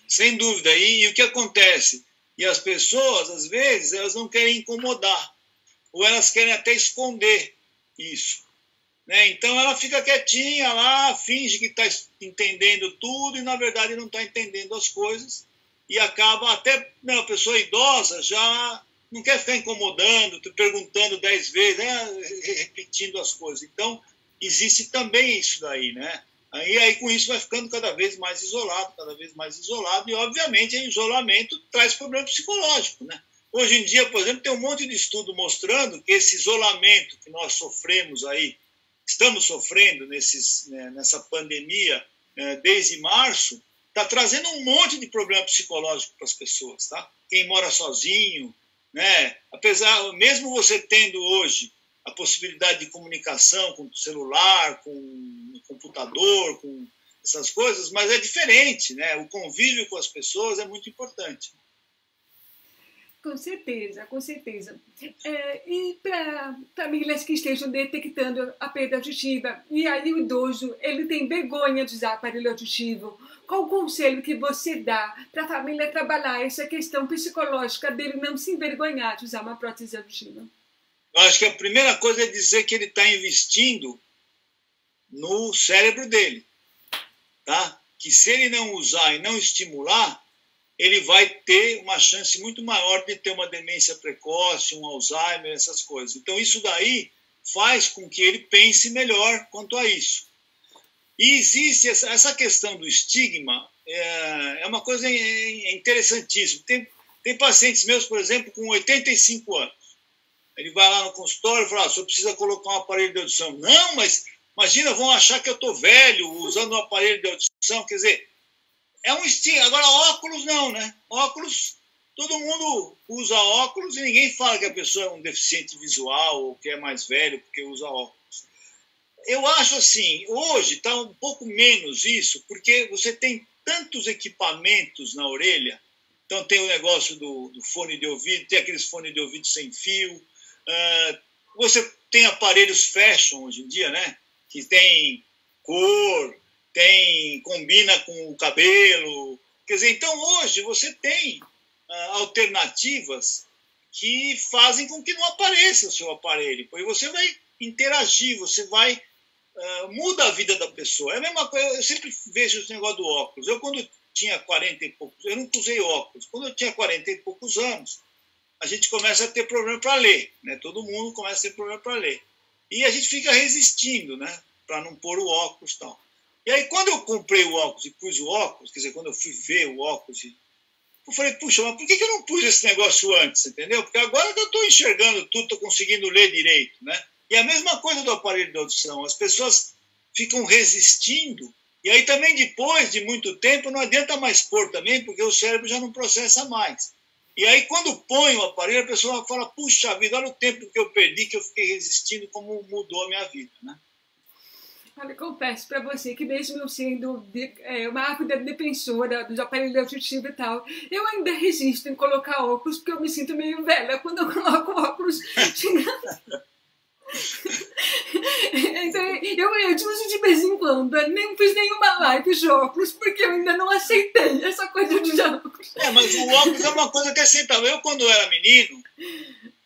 Sem dúvida. E o que acontece? E as pessoas, às vezes, elas não querem incomodar, ou elas querem até esconder isso. Né? Então, ela fica quietinha lá, finge que está entendendo tudo e, na verdade, não está entendendo as coisas. E acaba até, a pessoa idosa já não quer ficar incomodando, perguntando 10 vezes, repetindo as coisas. Então, existe também isso daí, né? E aí, com isso, vai ficando cada vez mais isolado, e, obviamente, o isolamento traz problema psicológico, né? Hoje em dia, por exemplo, tem um monte de estudo mostrando que esse isolamento que nós sofremos aí, estamos sofrendo nessa pandemia desde março, está trazendo um monte de problema psicológico para as pessoas, tá? Quem mora sozinho, né? Mesmo você tendo hoje a possibilidade de comunicação com o celular, com o computador, com essas coisas, mas é diferente, né? O convívio com as pessoas é muito importante. Com certeza, com certeza. E para famílias que estejam detectando a perda auditiva, e aí o idoso ele tem vergonha de usar aparelho auditivo, qual o conselho que você dá para a família trabalhar essa questão psicológica dele não se envergonhar de usar uma prótese auditiva? Eu acho que a primeira coisa é dizer que ele está investindo no cérebro dele. Tá? Que se ele não usar e não estimular, ele vai ter uma chance muito maior de ter uma demência precoce, um Alzheimer, essas coisas. Então, isso daí faz com que ele pense melhor quanto a isso. E existe essa questão do estigma, é uma coisa interessantíssima. Tem pacientes meus, por exemplo, com 85 anos. Ele vai lá no consultório e fala, o senhor precisa colocar um aparelho de audição. Não, mas imagina, vão achar que eu estou velho usando um aparelho de audição. Quer dizer, é um estigma. Agora, óculos não, né? Óculos, todo mundo usa óculos e ninguém fala que a pessoa é um deficiente visual ou que é mais velho porque usa óculos. Eu acho assim, hoje está um pouco menos isso, porque você tem tantos equipamentos na orelha. Então tem o negócio do fone de ouvido, tem aqueles fones de ouvido sem fio. Você tem aparelhos fashion hoje em dia, né? Que tem cor, combina com o cabelo. Quer dizer, então hoje você tem alternativas que fazem com que não apareça o seu aparelho. E você vai interagir, você vai... muda a vida da pessoa. É a mesma coisa, eu sempre vejo esse negócio do óculos. Eu, quando tinha 40 e poucos... Eu nunca usei óculos. Quando eu tinha 40 e poucos anos, a gente começa a ter problema para ler, né? Todo mundo começa a ter problema para ler. E a gente fica resistindo, né? Para não pôr o óculos e tal. E aí, quando eu comprei o óculos e pus o óculos, quer dizer, quando eu fui ver o óculos, eu falei, puxa, mas por que eu não pus esse negócio antes, entendeu? Porque agora que eu estou enxergando tudo, estou conseguindo ler direito, né? E a mesma coisa do aparelho de audição. As pessoas ficam resistindo. E aí também, depois de muito tempo, não adianta mais pôr também, porque o cérebro já não processa mais. E aí, quando põe o aparelho, a pessoa fala, puxa vida, olha o tempo que eu perdi, que eu fiquei resistindo, como mudou a minha vida, né? Olha, eu confesso para você que mesmo eu sendo uma ávida defensora dos aparelhos auditivos e tal, eu ainda resisto em colocar óculos, porque eu me sinto meio velha quando eu coloco óculos. Então, eu uso de vez em quando. Eu nem fiz nenhuma live de óculos porque eu ainda não aceitei essa coisa de óculos. Mas o óculos é uma coisa que é aceitável. Eu, quando era menino,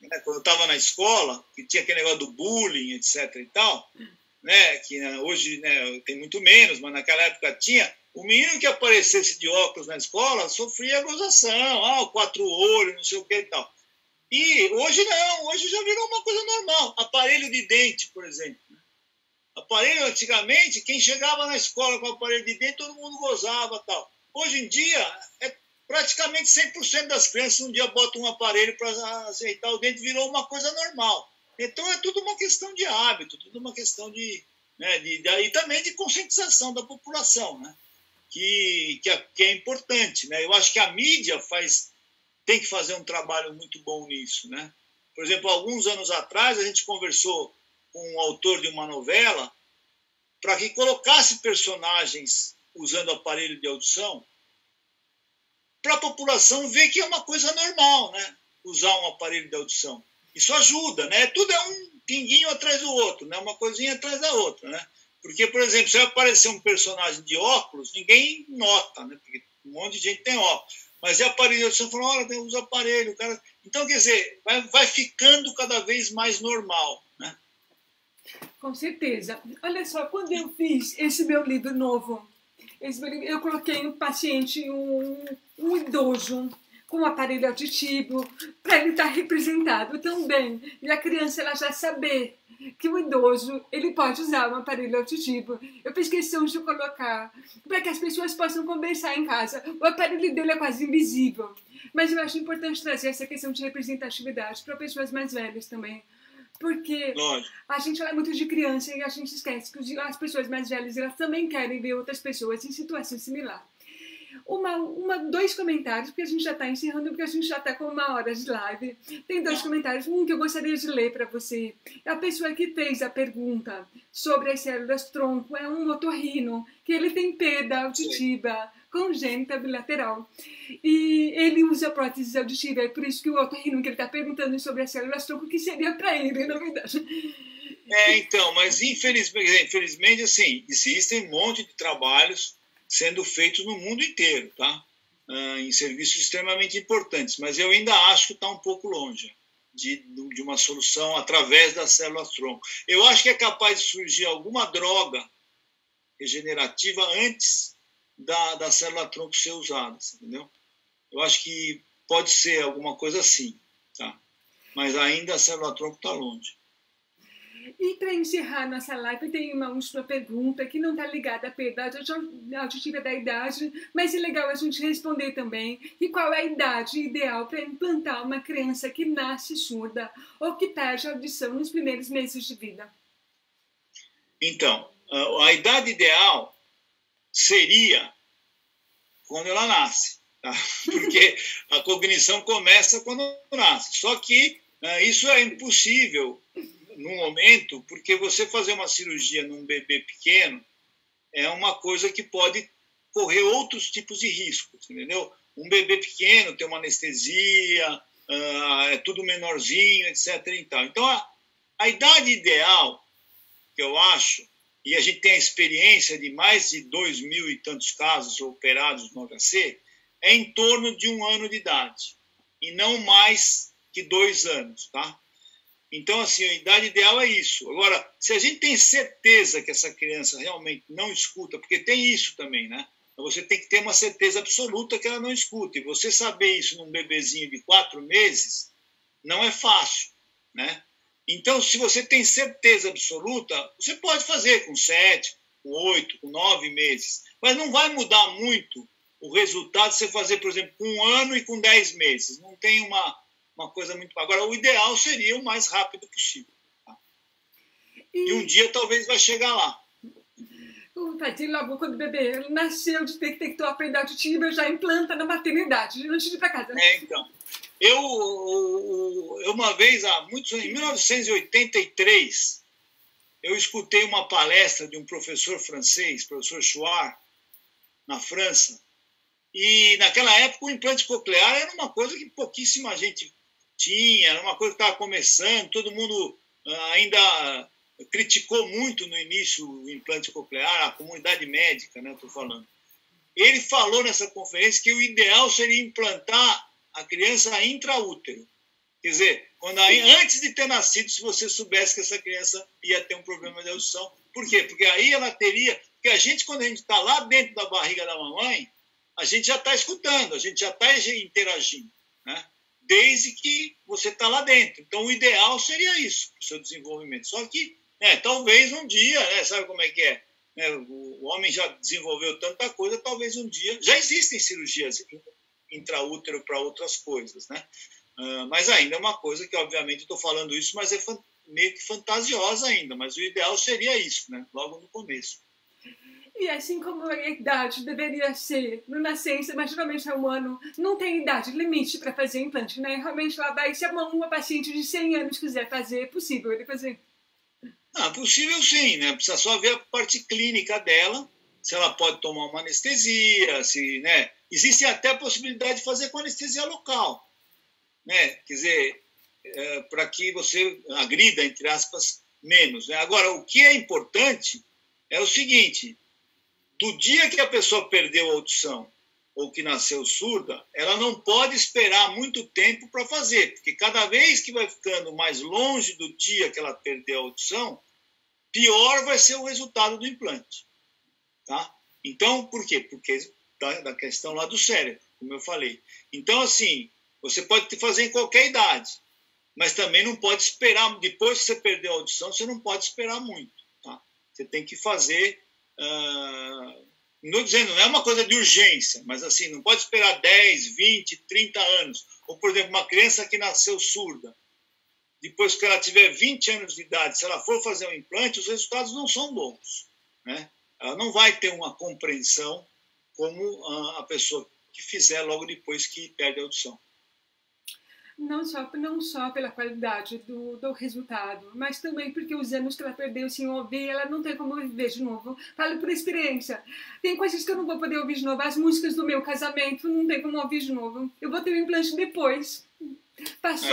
né, quando eu estava na escola, que tinha aquele negócio do bullying, etc. e tal, né, que hoje, né, tem muito menos, mas naquela época tinha. O menino que aparecesse de óculos na escola sofria gozação, o quatro olhos, não sei o que e tal. E hoje não, hoje já virou uma coisa normal. Aparelho de dente, por exemplo. Aparelho, antigamente, quem chegava na escola com aparelho de dente, todo mundo gozava e tal. Hoje em dia, praticamente 100% das crianças um dia botam um aparelho para aceitar o dente, virou uma coisa normal. Então é tudo uma questão de hábito, tudo uma questão de, né, e também de conscientização da população, né, que é importante, né? Eu acho que a mídia tem que fazer um trabalho muito bom nisso, né? Por exemplo, alguns anos atrás a gente conversou com o autor de uma novela para que colocasse personagens usando aparelho de audição para a população ver que é uma coisa normal, né? Usar um aparelho de audição. Isso ajuda, né? Tudo é um pinguinho atrás do outro, né? Uma coisinha atrás da outra, né? Porque, por exemplo, se aparecer um personagem de óculos, ninguém nota, né? Porque um monte de gente tem óculos. Mas é aparelho de audição, falam, olha, usa aparelho, cara. Então, quer dizer, vai ficando cada vez mais normal, né? Com certeza. Olha só, quando eu fiz esse meu livro novo, eu coloquei um paciente, um idoso, com um aparelho auditivo, para ele estar representado também. E a criança ela já saber que o idoso ele pode usar um aparelho auditivo. Eu fiz questão de colocar para que as pessoas possam conversar em casa. O aparelho dele é quase invisível, mas eu acho importante trazer essa questão de representatividade para pessoas mais velhas também. Porque a gente fala muito de criança e a gente esquece que as pessoas mais velhas elas também querem ver outras pessoas em situação similar. Dois comentários, porque a gente já está encerrando, porque a gente já está com 1 hora de live. Tem 2 comentários. Um que eu gostaria de ler para você. A pessoa que fez a pergunta sobre as células tronco é um otorrino, que ele tem perda auditiva congênita bilateral. E ele usa próteses auditivas, é por isso que o otorrino que ele está perguntando sobre as células tronco, que seria para ele, na verdade. Então, mas infelizmente, assim, existem um monte de trabalhos sendo feitos no mundo inteiro, tá? Em serviços extremamente importantes, mas eu ainda acho que está um pouco longe de uma solução através das células tronco. Eu acho que é capaz de surgir alguma droga regenerativa antes da célula tronco ser usada, entendeu? Eu acho que pode ser alguma coisa assim, tá? Mas ainda a célula tronco está longe. E para encerrar nossa live, tem uma última pergunta que não está ligada à perda auditiva da idade, mas é legal a gente responder também. E qual é a idade ideal para implantar uma criança que nasce surda ou que perde a audição nos primeiros meses de vida? Então, a idade ideal seria quando ela nasce, tá? Porque a cognição começa quando nasce. Só que isso é impossível no momento, porque você fazer uma cirurgia num bebê pequeno é uma coisa que pode correr outros tipos de riscos, entendeu? Um bebê pequeno tem uma anestesia, é tudo menorzinho, etc. E tal. Então, a idade ideal, que eu acho, e a gente tem a experiência de mais de 2.000 e tantos casos operados no HC, é em torno de 1 ano de idade, e não mais que 2 anos, tá? Então, assim, a idade ideal é isso. Agora, se a gente tem certeza que essa criança realmente não escuta, porque tem isso também, né? Você tem que ter uma certeza absoluta que ela não escuta. E você saber isso num bebezinho de 4 meses não é fácil, né? Então, se você tem certeza absoluta, você pode fazer com 7, com 8, com 9 meses. Mas não vai mudar muito o resultado se você fazer, por exemplo, com 1 ano e com 10 meses. Não tem uma coisa muito... Agora, o ideal seria o mais rápido possível. Tá? E um dia talvez vai chegar lá. Tadinho, logo quando o bebê nasceu, de ter que ter uma perda auditiva, já implanta na maternidade, antes de ir para casa. Então. Eu uma vez, em 1983, eu escutei uma palestra de um professor francês, professor Chouard, na França, e naquela época o implante coclear era uma coisa que pouquíssima gente tinha, era uma coisa que estava começando, todo mundo ainda criticou muito no início o implante coclear, a comunidade médica, né, estou falando. Ele falou nessa conferência que o ideal seria implantar a criança intraútero. Quer dizer, antes de ter nascido, se você soubesse que essa criança ia ter um problema de audição. Por quê? Porque aí ela teria... Porque quando a gente está lá dentro da barriga da mamãe, a gente já está escutando, a gente já está interagindo, né? Desde que você está lá dentro. Então, o ideal seria isso, para o seu desenvolvimento. Só que, talvez um dia, sabe como é que é? O homem já desenvolveu tanta coisa, talvez um dia... Já existem cirurgias intraútero para outras coisas, né? Mas ainda é uma coisa que, obviamente, estou falando isso, mas é meio que fantasiosa ainda. Mas o ideal seria isso, né? Logo no começo. E assim como a idade deveria ser no nascença, mas geralmente é um ano, não tem idade limite para fazer implante, né? Realmente lá vai, se uma paciente de 100 anos quiser fazer, é possível ele fazer. Possível sim, né? Precisa só ver a parte clínica dela, se ela pode tomar uma anestesia, se, né? Existe até a possibilidade de fazer com anestesia local, né? Quer dizer, para que você agrida, entre aspas, menos, né? Agora, o que é importante é o seguinte: do dia que a pessoa perdeu a audição ou que nasceu surda, ela não pode esperar muito tempo para fazer, porque cada vez que vai ficando mais longe do dia que ela perdeu a audição, pior vai ser o resultado do implante, tá? Então, por quê? Porque da questão lá do cérebro, como eu falei. Então, assim, você pode fazer em qualquer idade, mas também não pode esperar, depois que você perdeu a audição, você não pode esperar muito, tá? Você tem que fazer... não dizendo, não é uma coisa de urgência, mas assim, não pode esperar 10, 20, 30 anos. Ou, por exemplo, uma criança que nasceu surda, depois que ela tiver 20 anos de idade, se ela for fazer um implante, os resultados não são bons, né? Ela não vai ter uma compreensão como a pessoa que fizer logo depois que perde a audição. Não só pela qualidade do resultado, mas também porque os anos que ela perdeu sem ouvir, ela não tem como viver de novo. Falo por experiência. Tem coisas que eu não vou poder ouvir de novo. As músicas do meu casamento não tem como ouvir de novo. Eu vou ter um implante depois.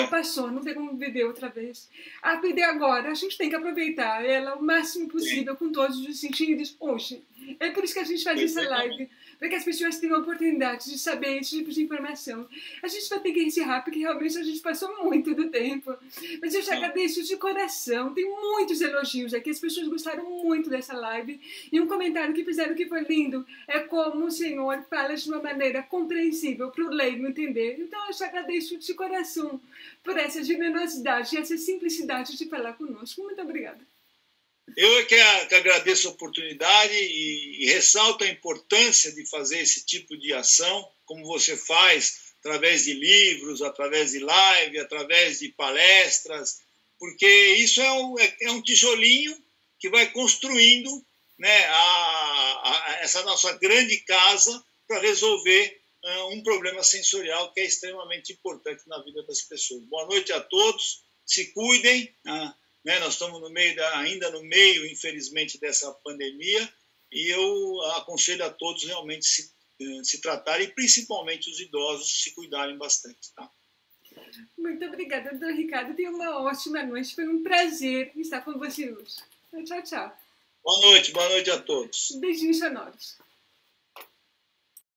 Passou, não tem como viver outra vez. A vida é agora, a gente tem que aproveitar ela o máximo possível, com todos os sentidos, hoje. É por isso que a gente faz essa live, para que as pessoas tenham a oportunidade de saber esse tipo de informação. A gente vai ter que encerrar, porque realmente a gente passou muito do tempo. Mas eu já agradeço de coração, tem muitos elogios aqui, as pessoas gostaram muito dessa live. E um comentário que fizeram que foi lindo, é como o senhor fala de uma maneira compreensível para o leigo entender. Então eu já agradeço de coração por essa generosidade e essa simplicidade de falar conosco. Muito obrigada. Eu é que agradeço a oportunidade e ressalto a importância de fazer esse tipo de ação, como você faz, através de livros, através de live, através de palestras, porque isso é um tijolinho que vai construindo, né, essa nossa grande casa para resolver um problema sensorial que é extremamente importante na vida das pessoas. Boa noite a todos, se cuidem, né? Nós estamos ainda no meio, infelizmente, dessa pandemia, e eu aconselho a todos realmente se tratarem, e principalmente os idosos se cuidarem bastante. Tá? Muito obrigada, doutor Ricardo. Tenha uma ótima noite. Foi um prazer estar com você hoje. Tchau, tchau. Boa noite a todos. Beijinhos sonoros.